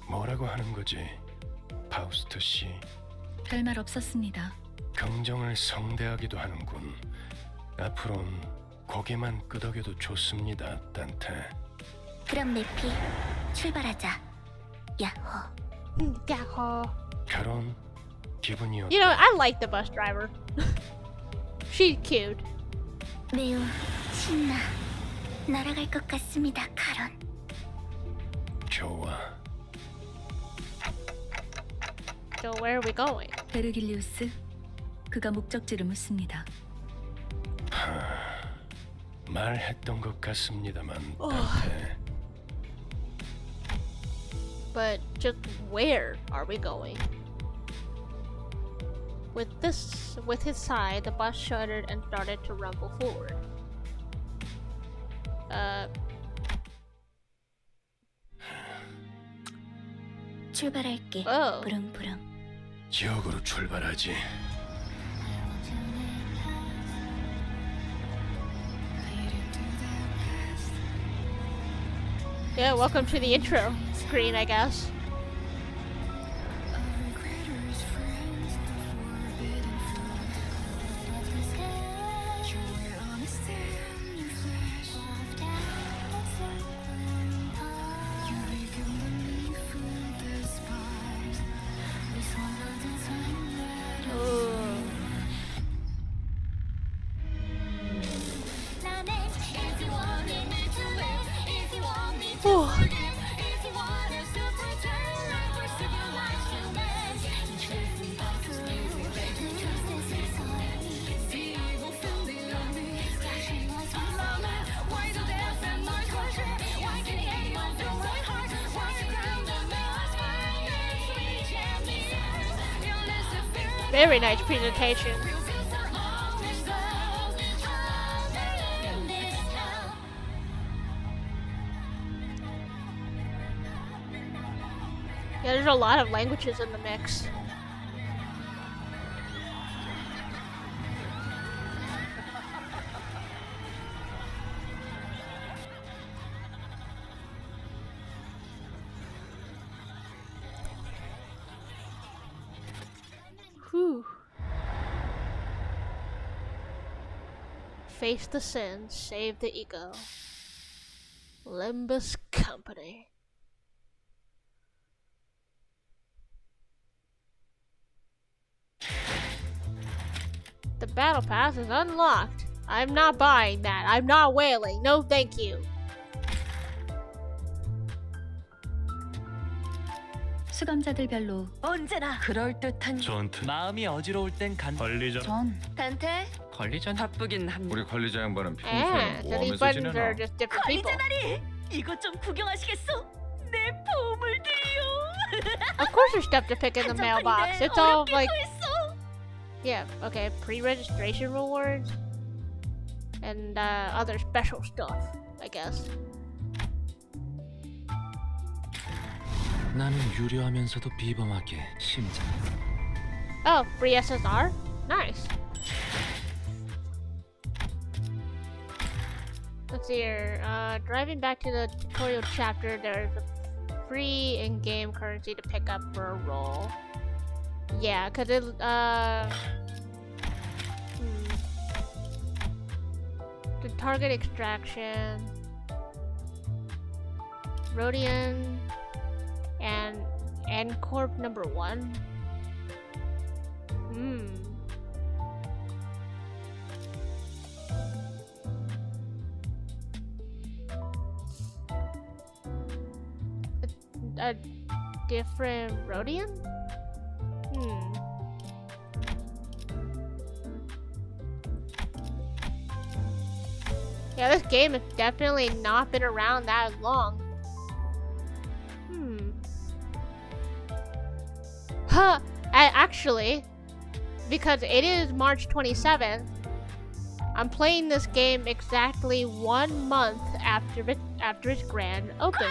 뭐라고 하는 거지? 파우스트 씨. 별말 없었습니다. 긍정을 성대하기도 하는군. 앞으론 고개만 끄덕여도 좋습니다, 딴테. 그럼 메피 출발하자. 야호. Gacha. 카론, 기분이 어때? You know, I like the bus driver. She's cute. 매우 신나. 날아갈 것 같습니다, 카론. 좋아. So where are we going? 베르길리우스, 그가 목적지를 묻습니다. 말했던 것 같습니다만, 딴테. But just where are we going? With his sigh, the bus shuddered and started to rumble forward. 출발할게. Oh. 부릉부릉. 지역으로 출발하지. Yeah, welcome to the intro screen, I guess. Very nice presentation. Yeah, there's a lot of languages in the mix. Whew. Face the sins, save the ego. Limbus Company. The battle pass is unlocked. I'm not buying that. I'm not whaling. No, thank you. 수감자들별로 언제나 그럴듯한 전투. 마음이 어지러울 땐 관리자. 단테? 관리전. 바쁘긴 합니다. 우리 관리자 양반은 Ah, 평소에 so 뭐 these 하면서 buttons 지내나? are just different people. 관리자나리 이것 좀 구경하시겠어? 내 보물들이요. Of course there's stuff to pick in the mailbox. It's all like, 구했어. yeah, okay, pre-registration rewards and other special stuff, I guess. 나는 유려하면서도 비범하게 심장. Oh, free SSR? Nice. Let's see here. Driving back to the tutorial chapter, there's a free in-game currency to pick up for a roll. Yeah, cause it the target extraction, Rhodian, and Corp number 1. A different Rhodian? Yeah, this game has definitely not been around that long. Huh, actually, because it is March 27th, I'm playing this game exactly 1 month after its grand open.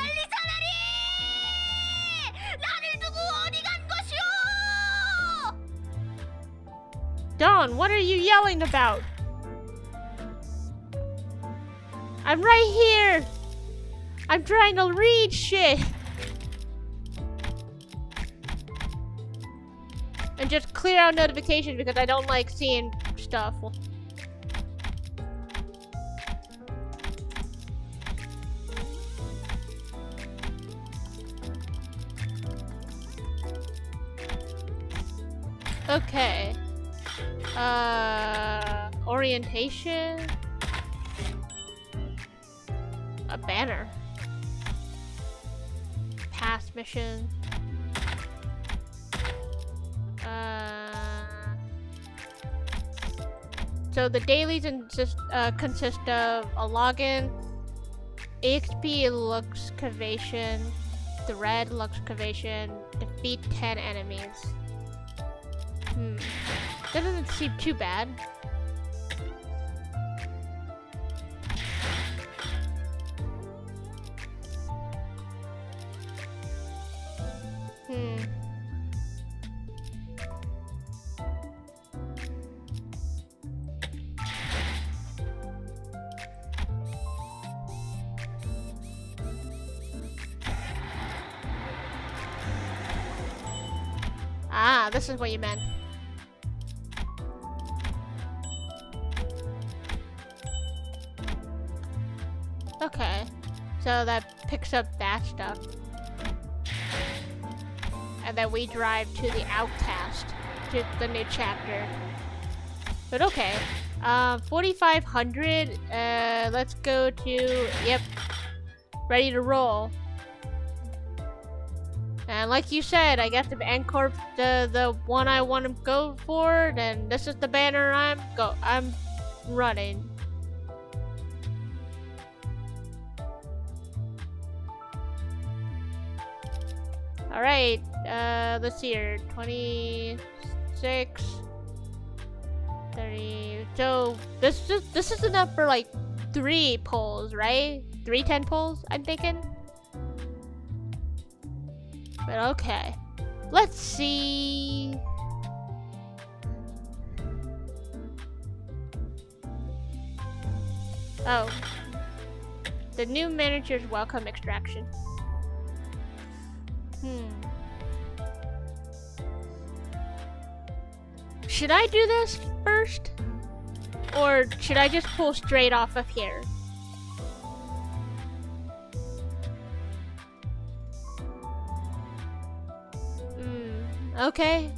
Dawn, what are you yelling about? I'm right here! I'm trying to read shit! clear out notifications because I don't like seeing stuff. Okay. Orientation. A banner. Past mission. So the dailies consist of a login, EXP excavation, thread excavation, defeat 10 enemies. That doesn't seem too bad. Ah, this is what you meant. Okay, so that picks up that stuff. And then we drive to the Outcast, to the new chapter. But okay, 4,500, let's go to, yep, ready to roll. And like you said, I guess if Ancorp the one I want to go for, then this is the banner I'm running. All right, let's see here, 26, 30. So this is enough for like 3 pulls, right? 3 10 pulls, I'm thinking. But okay, let's see. Oh, the new manager's welcome extraction. Should I do this first? Or should I just pull straight off of here? Okay.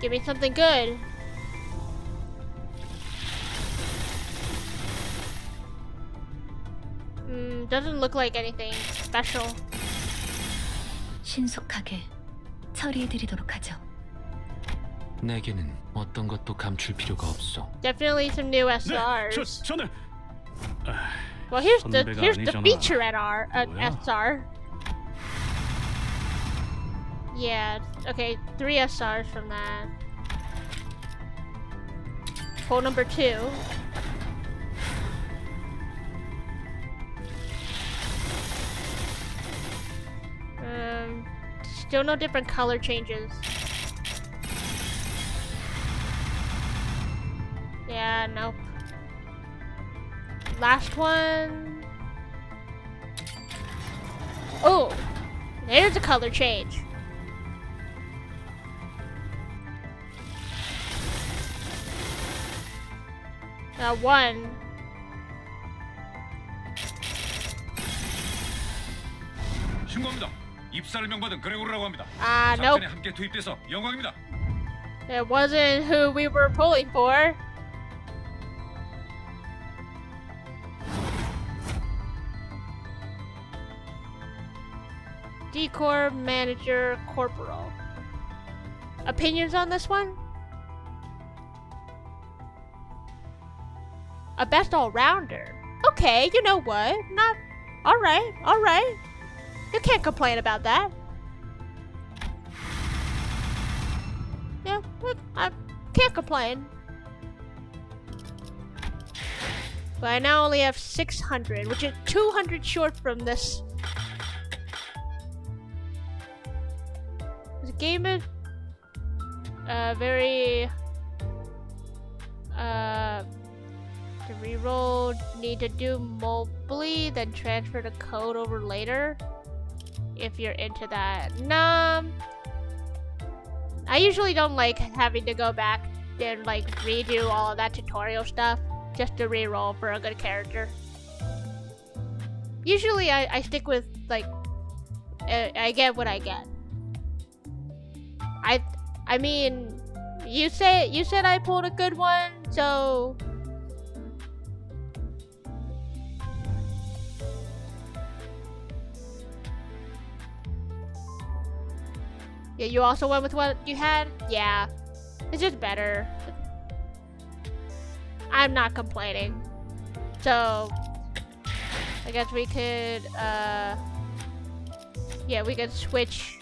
Give me something good. Doesn't look like anything special. 신속하게 처리해드리도록 하죠. 내게는 어떤 것도 감출 필요가 없어. Definitely some new SRs. 저는 Well, here's the 아니잖아. feature SR. Yeah. Okay, 3 SRs from that. Pull number 2. Still no different color changes. Yeah, nope. Last one. Oh, there's a color change. One. 신고합니다. 입사를 명받은 그레고르라고 합니다. Nope. 작전에 함께 투입돼서 영광입니다. It wasn't who we were pulling for. Decor Manager Corporal. Opinions on this one? A best all-rounder. Okay, you know what? Not... Alright. You can't complain about that. Yeah, I can't complain. But I now only have 600, which is 200 short from this. This game is very To reroll, need to do mobily, then transfer the code over later. If you're into that. Nah. I usually don't like having to go back and like redo all of that tutorial stuff just to reroll for a good character. Usually I stick with like I get what I get. I mean, you said I pulled a good one, so yeah, you also went with what you had? Yeah. It's just better. I'm not complaining. So I guess we could yeah, we could switch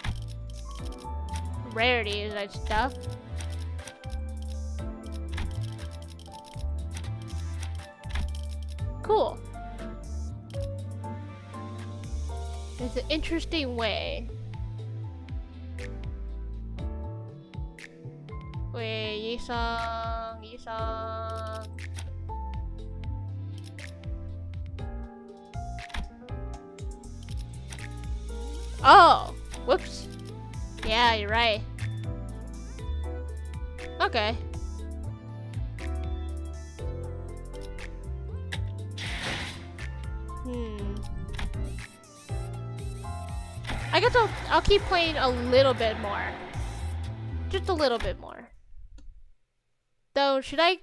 rarities and stuff. Cool. It's an interesting way. Wait, Yisong. Oh, whoops. Yeah, you're right. Okay. I guess I'll keep playing a little bit more. Just a little bit more. Though, should I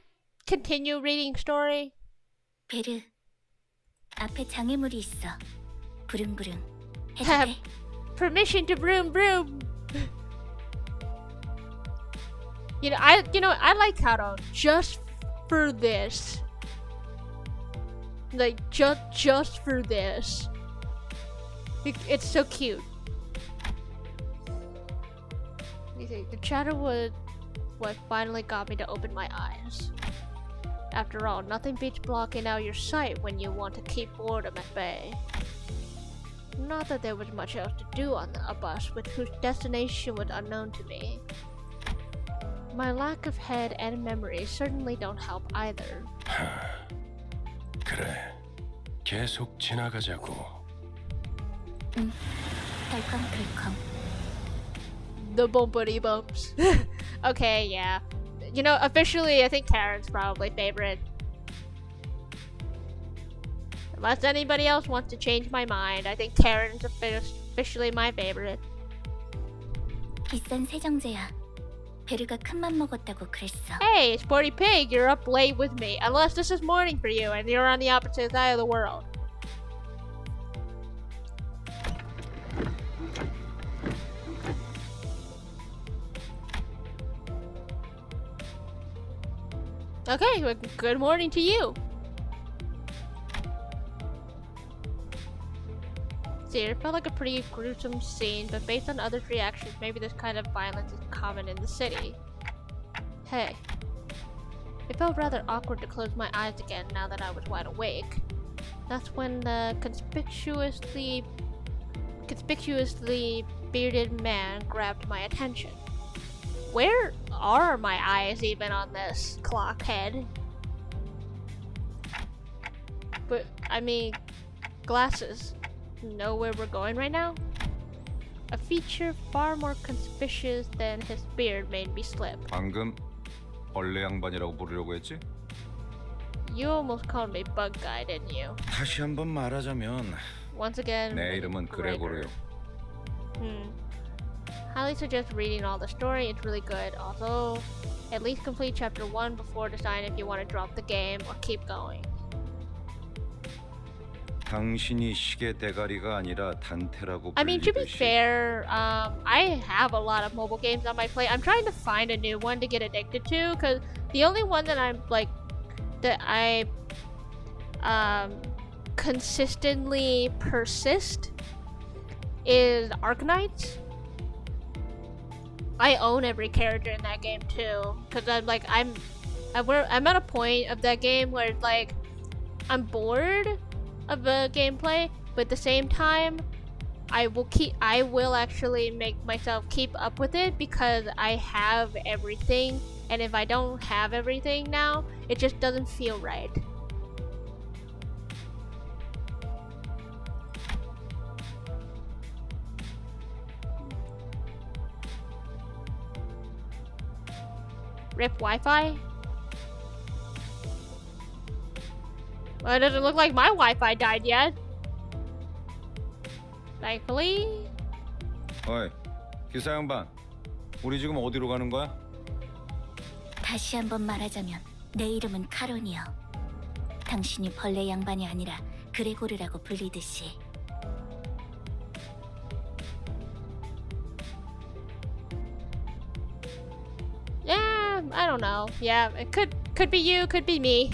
continue reading story? 베르, 앞에 장애물이 있어. 부릉부릉. 해도 Have 돼? permission to vroom vroom. I like Charon just for this. Like just for this. It's so cute. You see, the chatter was what finally got me to open my eyes. After all, nothing beats blocking out your sight when you want to keep boredom at bay. Not that there was much else to do on a bus with whose destination was unknown to me. My lack of head and memory certainly don't help either. 그래, 계속 지나가자고. 덜컹덜컹. The bumpity bumps. Okay, yeah. Officially, I think Charon's probably favorite. Unless anybody else wants to change my mind, I think Charon's officially my favorite. 비싼 세정제야. 베르가 큰맘 먹었다고 그랬어. Hey, Sporty Pig, you're up late with me. Unless this is morning for you and you're on the opposite side of the world. Okay, well, good morning to you. See, it felt like a pretty gruesome scene, but based on others' reactions, maybe this kind of violence is common in the city. Hey. It felt rather awkward to close my eyes again now that I was wide awake. That's when the conspicuously bearded man grabbed my attention. Where are my eyes even on this clock head? But, I mean, glasses. Know where we're going right now? A feature far more conspicuous than his beard made me slip. 방금 벌레 양반이라고 부르려고 했지? You almost called me bug guy, didn't you? 다시 한번 말하자면 Once again, 내 이름은 그레고르요. Highly suggest reading all the story, it's really good. Also, at least complete chapter 1 before deciding if you want to drop the game or keep going. 당신이 시계 대가리가 아니라 단테라고 I mean, to be 불리듯이 fair, I have a lot of mobile games on my plate. I'm trying to find a new one to get addicted to, because the only one that I consistently persist is Arknights. I own every character in that game too, because I'm at a point of that game where it's like I'm bored of the gameplay, but at the same time I will actually make myself keep up with it because I have everything, and if I don't have everything now, it just doesn't feel right. Rip Wi-Fi? Well, it doesn't look like my Wi-Fi died yet. Thankfully. 어이, 기사 양반. 우리 지금 어디로 가는 거야? 다시 한번 말하자면 내 이름은 카론이요. 당신이 벌레 양반이 아니라 그레고르라고 불리듯이. Yeah, I don't know. Yeah, it could be you, could be me.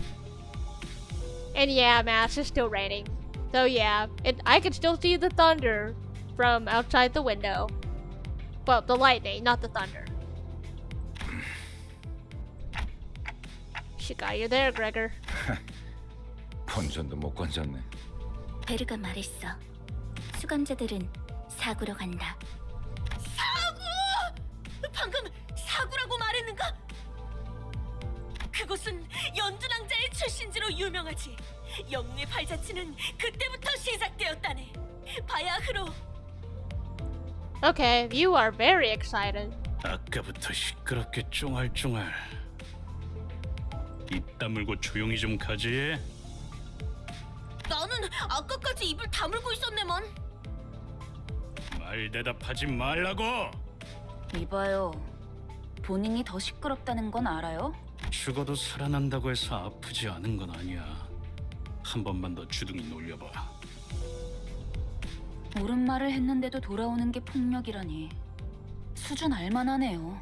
And yeah, Mass is still raining. So yeah, I can still see the thunder from outside the window. Well, the lightning, not the thunder. She got you there, Gregor. 본전도 못 건졌네. 베르가 말했어. 수감자들은 사구로 간다. 사구! 방금 사구라고 말했는가? 그곳은 연두낭자의 출신지로 유명하지. 영웅의 발자취는 그때부터 시작되었다네. 바야흐로. Okay, you are very excited. 아까부터 시끄럽게 쫑알쫑알. 입 다물고 조용히 좀 가지. 나는 아까까지 입을 다물고 있었네만. 말 대답하지 말라고. 이봐요. 본인이 더 시끄럽다는 건 알아요? 죽어도 살아난다고 해서 아프지 않은 건 아니야. 한 번만 더 주둥이 놀려봐. 옳은 말을 했는데도 돌아오는 게 폭력이라니. 수준 알만하네요.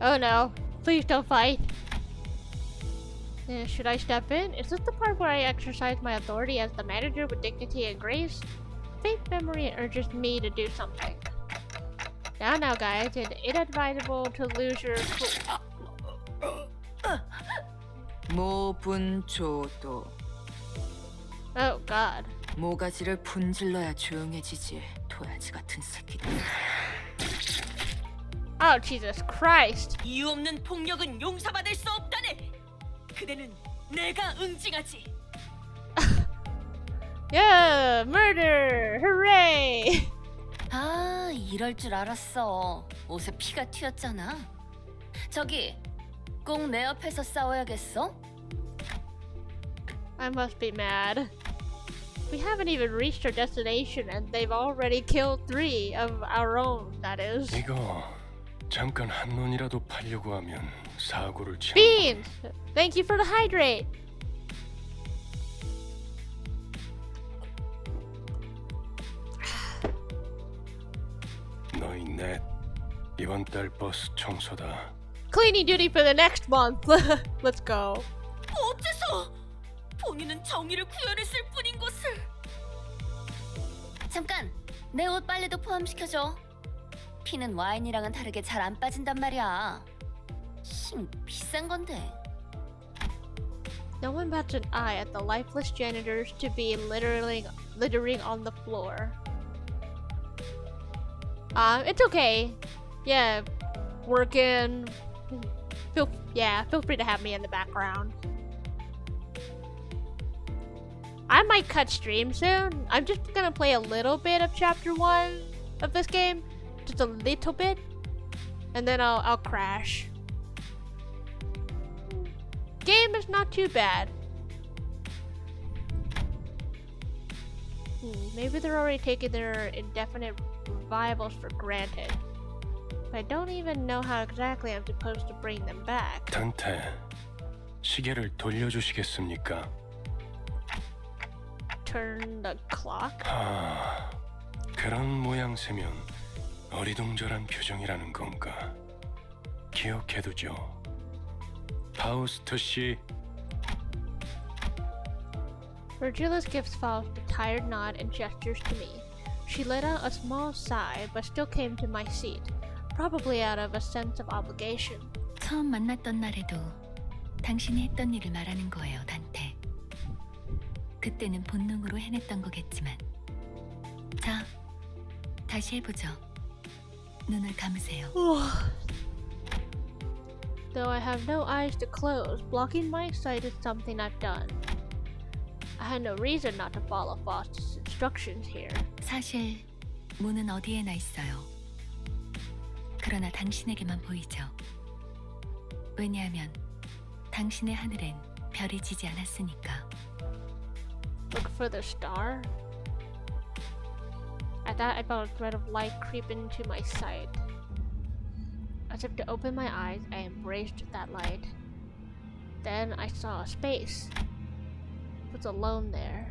Oh no, please don't fight. Should I step in? Is this the part where I exercise my authority as the manager with dignity and grace? Faint memory urges me to do something. Now guys, it's inadvisable to lose your cool. 모분조도. Oh god. 모가지를 분질러야 조용해지지. 도야지 같은 새끼들. Oh Jesus Christ. 이유 없는 폭력은 용서받을 수 없다네. 그대는 내가 응징하지. Yeah, murder! Hooray! 아, 이럴 줄 알았어. 옷에 피가 튀었잖아. 저기, 꼭 내 옆에서 싸워야겠어? I must be mad. We haven't even reached our destination and they've already killed 3 of our own, that is. 이거 잠깐 한눈이라도 팔려고 하면 사고를 치는 Beans! Thank you for the hydrate! 너희 넷 이번 달 버스 청소다. Cleaning duty for the next month. Let's go. 어째서? 본인은 정의를 구현했을 뿐인 것을. 잠깐, 내 옷 빨래도 포함시켜줘. 피는 와인이랑은 다르게 잘 안 빠진단 말이야. 비싼 건데. No one bats an eye at the lifeless janitors to be littering on the floor. It's okay. Yeah, working. Feel free to have me in the background. I might cut stream soon. I'm just gonna play a little bit of chapter 1 of this game, just a little bit, and then I'll crash. Game is not too bad. Maybe they're already taking their indefinite revivals for granted. But I don't even know how exactly I'm supposed to bring them back. 단테, 시계를 돌려주시겠습니까? Turn the clock? 아, 그런 모양새면 어리둥절한 표정이라는 건가? 기억해두죠. 파우스트 씨. Virgilis gives Faust a tired nod and gestures to me. She let out a small sigh, but still came to my seat, probably out of a sense of obligation. 처음 만났던 날에도 당신이 했던 일을 말하는 거예요, 단테. 그때는 본능으로 해냈던 거겠지만. 자, 다시 해보죠. 눈을 감으세요. Though I have no eyes to close, blocking my sight is something I've done. I had no reason not to follow Faust's instructions here. 사실 문은 어디에나 있어요. 그러나 당신에게만 보이죠. 왜냐하면 당신의 하늘엔 별이 지지 않았으니까. Look for the star. At that, I felt a thread of light creep into my sight. As if to open my eyes, I embraced that light. Then I saw a space. It was alone there,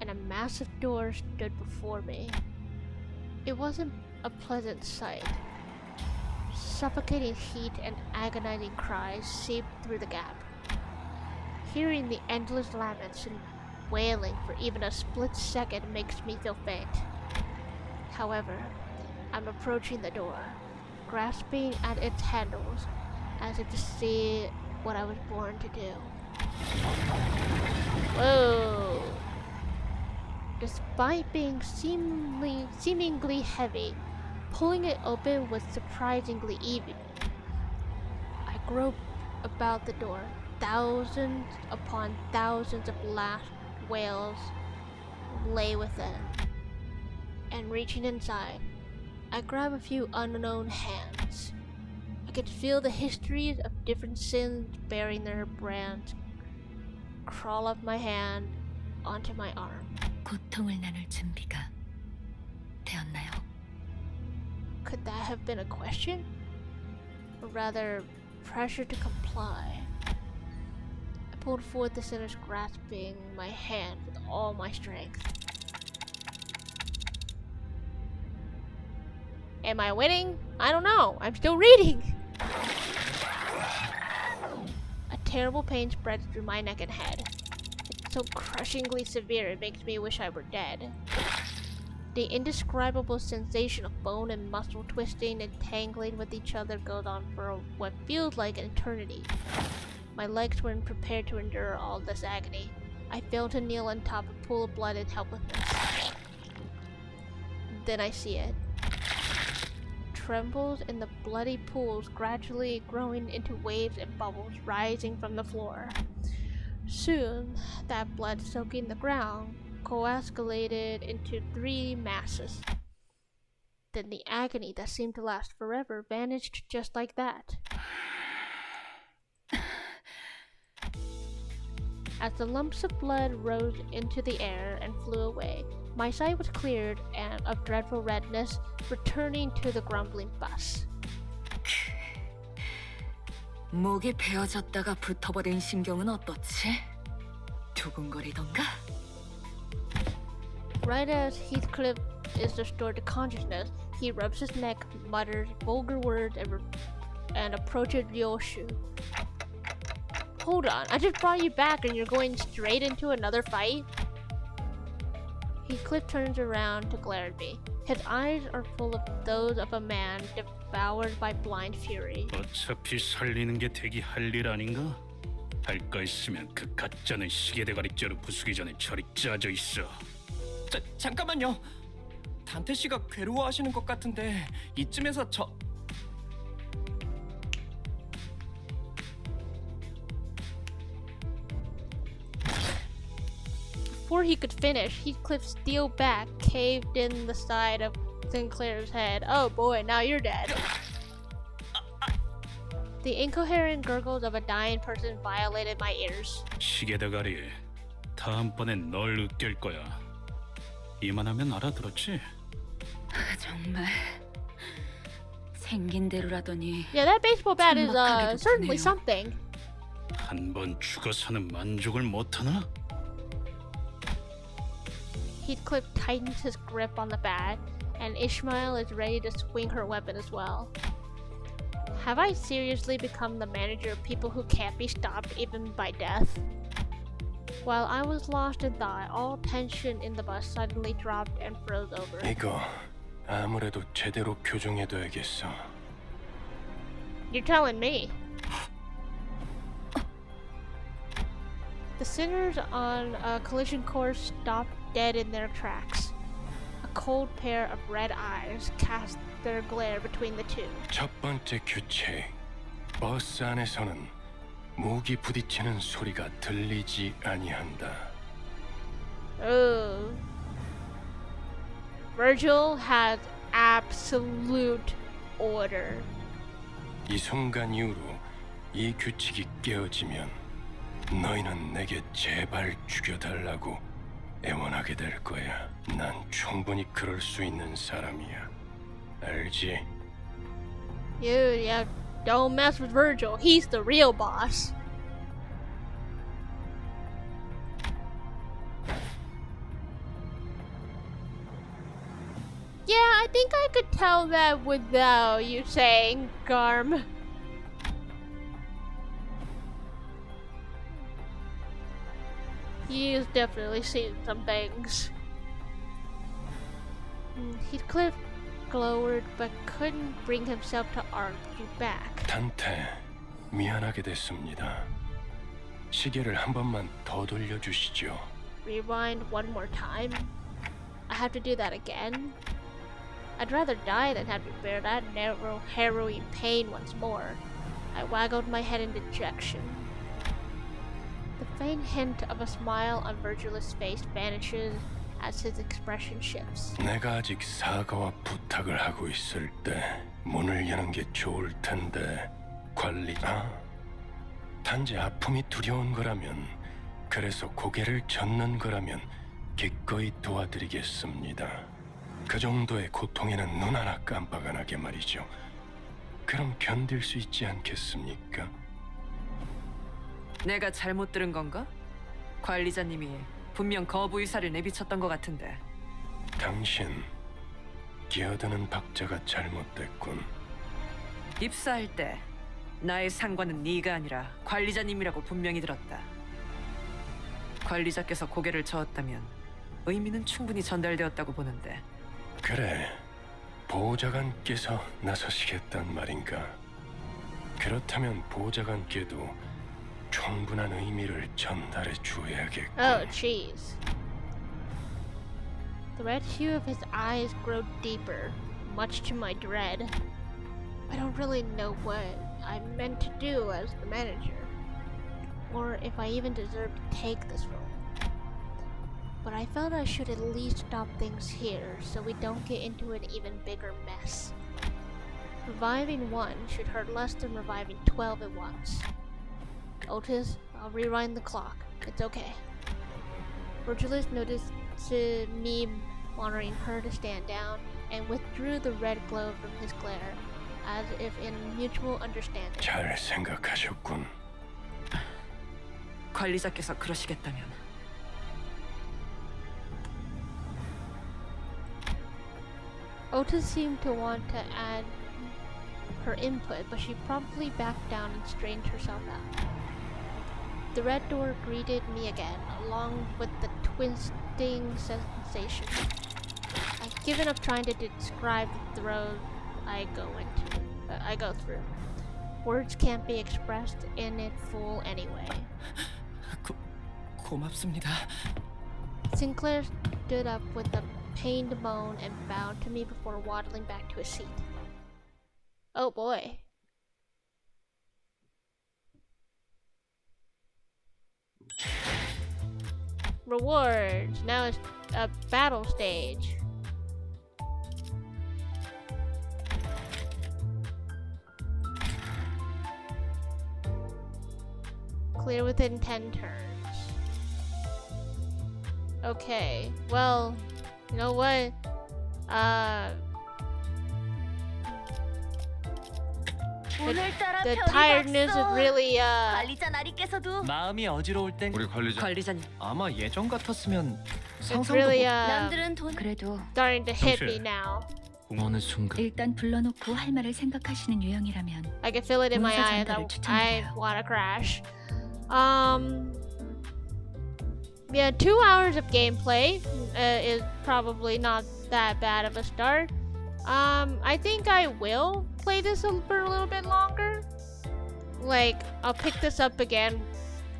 and a massive door stood before me. It wasn't a pleasant sight. Suffocating heat and agonizing cries seeped through the gap. Hearing the endless laments and wailing for even a split second makes me feel faint. However, I'm approaching the door, grasping at its handles as if to see what I was born to do. Whoa! Despite being seemingly heavy, pulling it open was surprisingly easy. I groped about the door. Thousands upon thousands of lashed whales lay within. And reaching inside, I grabbed a few unknown hands. I could feel the histories of different sins bearing their brands crawl up my hand onto my arm. 고통을 나눌 준비가 되었나요? Could that have been a question? Or rather, pressure to comply? I pulled forth the sinners, grasping my hand with all my strength. Am I winning? I don't know. I'm still reading. A terrible pain spreads through my neck and head. It's so crushingly severe it makes me wish I were dead. The indescribable sensation of bone and muscle twisting and tangling with each other goes on for what feels like an eternity. My legs weren't prepared to endure all this agony. I failed to kneel on top of a pool of blood in helplessness. Then I see it. Trembles in the bloody pools, gradually growing into waves and bubbles rising from the floor. Soon, that blood soaking the ground coagulated into 3 masses. Then the agony that seemed to last forever vanished just like that. As the lumps of blood rose into the air and flew away, my sight was cleared and of dreadful redness, returning to the grumbling bus. 목이 베어졌다가 붙어버린 신경은 어떻지? 두근거리던가? Right as Heathcliff is restored to consciousness, he rubs his neck, mutters vulgar words, and approaches Ryoshu. Hold on, I just brought you back and you're going straight into another fight? Heathcliff turns around to glare at me. His eyes are full of those of a man devoured by blind fury. 어차피 살리는 게 대기 할 일 아닌가? 할 거 있으면 그 가짜는 시계 대가리째로 부수기 전에 저리 짜져 있어. 잠깐만요. 단테 씨가 괴로워하시는 것 같은데 이쯤에서 Before he could finish, Heathcliff's steel back caved in the side of Sinclair's head. Oh boy, now you're dead. The incoherent gurgles of a dying person violated my ears. 시계 대가리, 다음번엔 널 으깰 거야. 이만하면 알아들었지? 정말 생긴 대로라더니. Yeah, that baseball bat is certainly something. 한 번 죽어서는 만족을 못하나? Heathcliff tightens his grip on the bat, and Ishmael is ready to swing her weapon as well. Have I seriously become the manager of people who can't be stopped even by death? While I was lost in thought, all tension in the bus suddenly dropped and froze over. 이거 아무래도 제대로 교정해둬야겠어. You're telling me. The sinners on a collision course stopped dead in their tracks. A cold pair of red eyes cast their glare between the two. 첫 번째 규칙. 버스 안에서는 무기 부딪히는 소리가 들리지 아니한다. Oh. Virgil has absolute order. 이 순간 이후로 이 규칙이 깨어지면 너희는 내게 제발 죽여달라고 애원하게 될 거야. 난 충분히 그럴 수 있는 사람이야. 알지? Dude, yeah, don't mess with Virgil. He's the real boss. Yeah, I think I could tell that without you saying Garm. He's definitely seen some things. Heathcliff glowered but couldn't bring himself to argue back. 단테, 미안하게 됐습니다. 시계를 한 번만 더 돌려주시죠. Rewind one more time? I have to do that again? I'd rather die than have to bear that narrow, harrowing pain once more. I waggled my head in dejection. The faint hint of a smile on Virgil's face vanishes as his expression shifts. 내가 아직 사과와 부탁을 하고 있을 때 문을 여는 게 좋을 텐데 관리가 단지 아픔이 두려운 거라면 그래서 고개를 젓는 거라면 기꺼이 도와드리겠습니다. 그 정도의 고통에는 눈 하나 깜빡 안 하게 말이죠. 그럼 견딜 수 있지 않겠습니까? 내가 잘못 들은 건가? 관리자님이 분명 거부 의사를 내비쳤던 것 같은데. 당신 기어드는 박자가 잘못됐군. 입사할 때 나의 상관은 네가 아니라 관리자님이라고 분명히 들었다. 관리자께서 고개를 저었다면 의미는 충분히 전달되었다고 보는데. 그래, 보좌관께서 나서시겠단 말인가? 그렇다면 보좌관께도 충분한 의미를 전달해 주어야겠군. Oh, jeez. The red hue of his eyes grew deeper, much to my dread. I don't really know what I'm meant to do as the manager, or if I even deserve to take this role. But I felt I should at least stop things here so we don't get into an even bigger mess. Reviving one should hurt less than reviving 12 at once. Otis, I'll rewind the clock. It's okay. Virgilus noticed me wanting her to stand down and withdrew the red glow from his glare, as if in mutual understanding. 잘 생각하셨군. 관리자께서 그러시겠다면. Otis seemed to want to add her input, but she promptly backed down and straightened herself out. The red door greeted me again, along with the twisting sensation. I've given up trying to describe the throes I go through. Words can't be expressed in it full anyway. 고맙습니다. Sinclair stood up with a pained moan and bowed to me before waddling back to his seat. Oh boy. Rewards. Now it's a battle stage. Clear within 10 turns. Okay, well, you know what? The tiredness is really 관리자 나리께서도 마음이 어지러울 땐 우리 관리자님. 아마 예전 같았으면 it's 상상도 really 남들은 돈 그래도 starting to hit me now. 어느 순간 일단 불러놓고 할 말을 생각하시는 유형이라면 I can feel it in my 문서 eyes. 전달을 I 추천드려요. wanna crash. Yeah, 2 hours of gameplay is probably not that bad of a start. I think I will play this for a little bit longer. Like, I'll pick this up again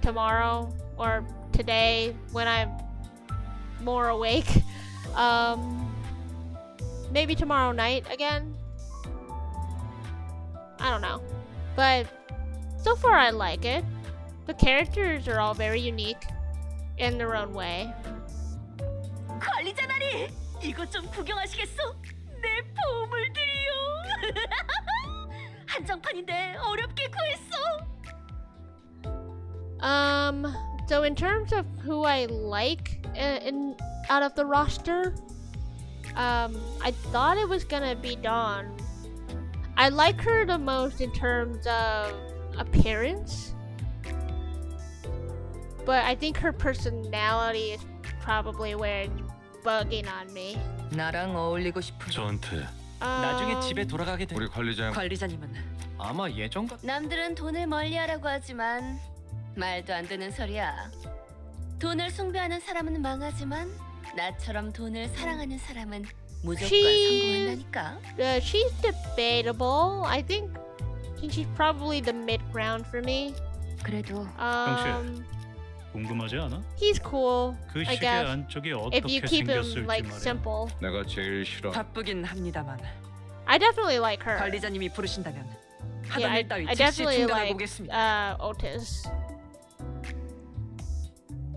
tomorrow or today when I'm more awake. Maybe tomorrow night again. I don't know. But so far I like it. The characters are all very unique in their own way. 관리자 나리 이것 좀 구경하시겠어? 내 보물들이요. 한정판인데 어렵게 구했어. So in terms of who I like out of the roster, I thought it was gonna be Dawn. I like her the most in terms of appearance, but I think her personality is probably where it's bugging on me. 나랑 어울리고 싶은 저한테 나중에 집에 돌아가게 되 우리 관리자형 관리자님은 아마 예전 같 남들은 돈을 멀리하라고 하지만 말도 안 되는 소리야. 돈을 숭배하는 사람은 망하지만 나처럼 돈을 사랑하는 사람은 무조건 성공한다니까. She's debatable. I think she's probably the mid ground for me. 그래도 궁금하지 않아? He's cool. 그 I 시계 guess 안쪽이 if you 어떻게 keep him 생겼을지 like 말이야. simple. 내가 제일 싫어. 바쁘긴 합니다만 I definitely like her. 관리자님이 부르신다면 Yeah, 하던 일 따위 I 즉시 definitely 중단하고 like 오겠습니다. Otis.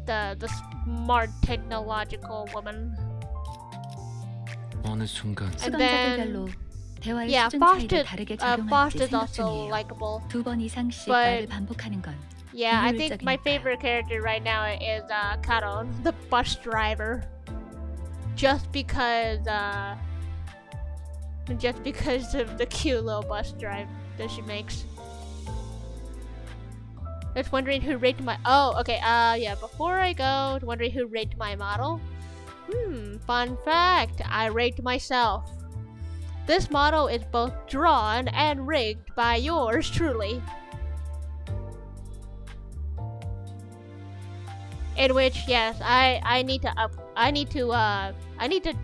The smart technological woman. 어느 순간 And then 수강자들별로 대화의 yeah, 수준 Faust 차이를 다르게 적용할지 Faust is 생각 also 중이에요. likable. 2번 이상씩 But- 말을 반복하는 건 Yeah, I think my 비효율적이니까요. favorite character right now is Charon, the bus driver. Just because of the cute little bus drive that she makes. Just wondering who rigged my yeah, before I go, wondering who rigged my model. Fun fact, I rigged myself. This model is both drawn and rigged by yours truly. In which, yes, I need to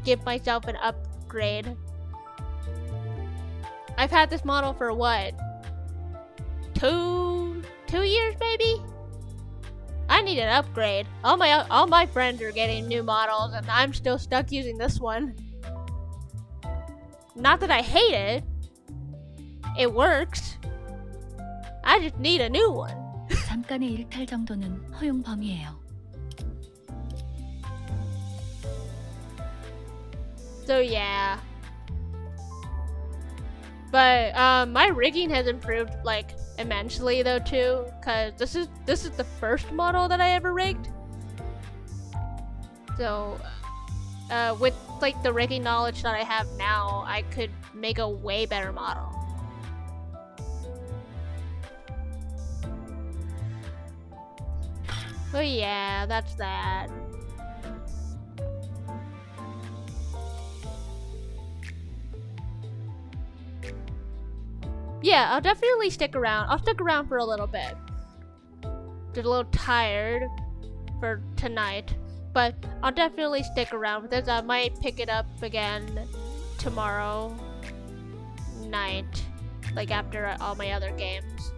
give myself an upgrade. I've had this model for what? 2 years maybe? I need an upgrade. All my friends are getting new models and I'm still stuck using this one. Not that I hate it. It works. I just need a new one. 잠깐의 일탈 정도는 허용 범위예요. So yeah. But my rigging has improved like immensely though too, cause this is the first model that I ever rigged. So with like the rigging knowledge that I have now, I could make a way better model. But yeah, that's that. Yeah, I'll definitely stick around. I'll stick around for a little bit. Just a little tired for tonight, but I'll definitely stick around with this. I might pick it up again tomorrow night, like after all my other games.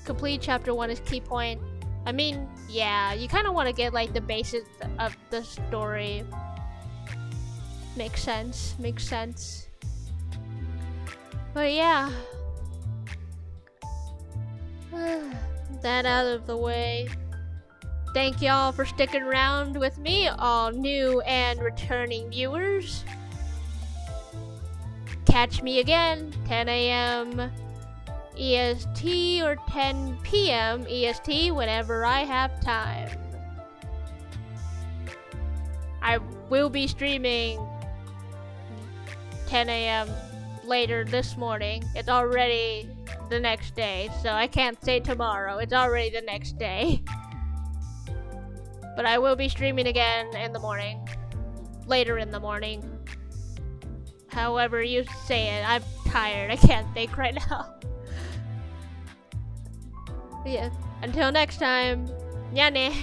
Complete chapter 1 is key point. I mean, yeah, you kind of want to get like the basics of the story. Makes sense. Makes sense. But yeah, that out of the way. Thank y'all for sticking around with me, all new and returning viewers. Catch me again, 10 a.m. EST or 10 p.m. EST whenever I have time. I will be streaming 10 a.m. later this morning. It's already the next day, so I can't say tomorrow. It's already the next day. But I will be streaming again in the morning. Later in the morning. However you say it. I'm tired. I can't think right now. Yeah. Until next time. Nyane.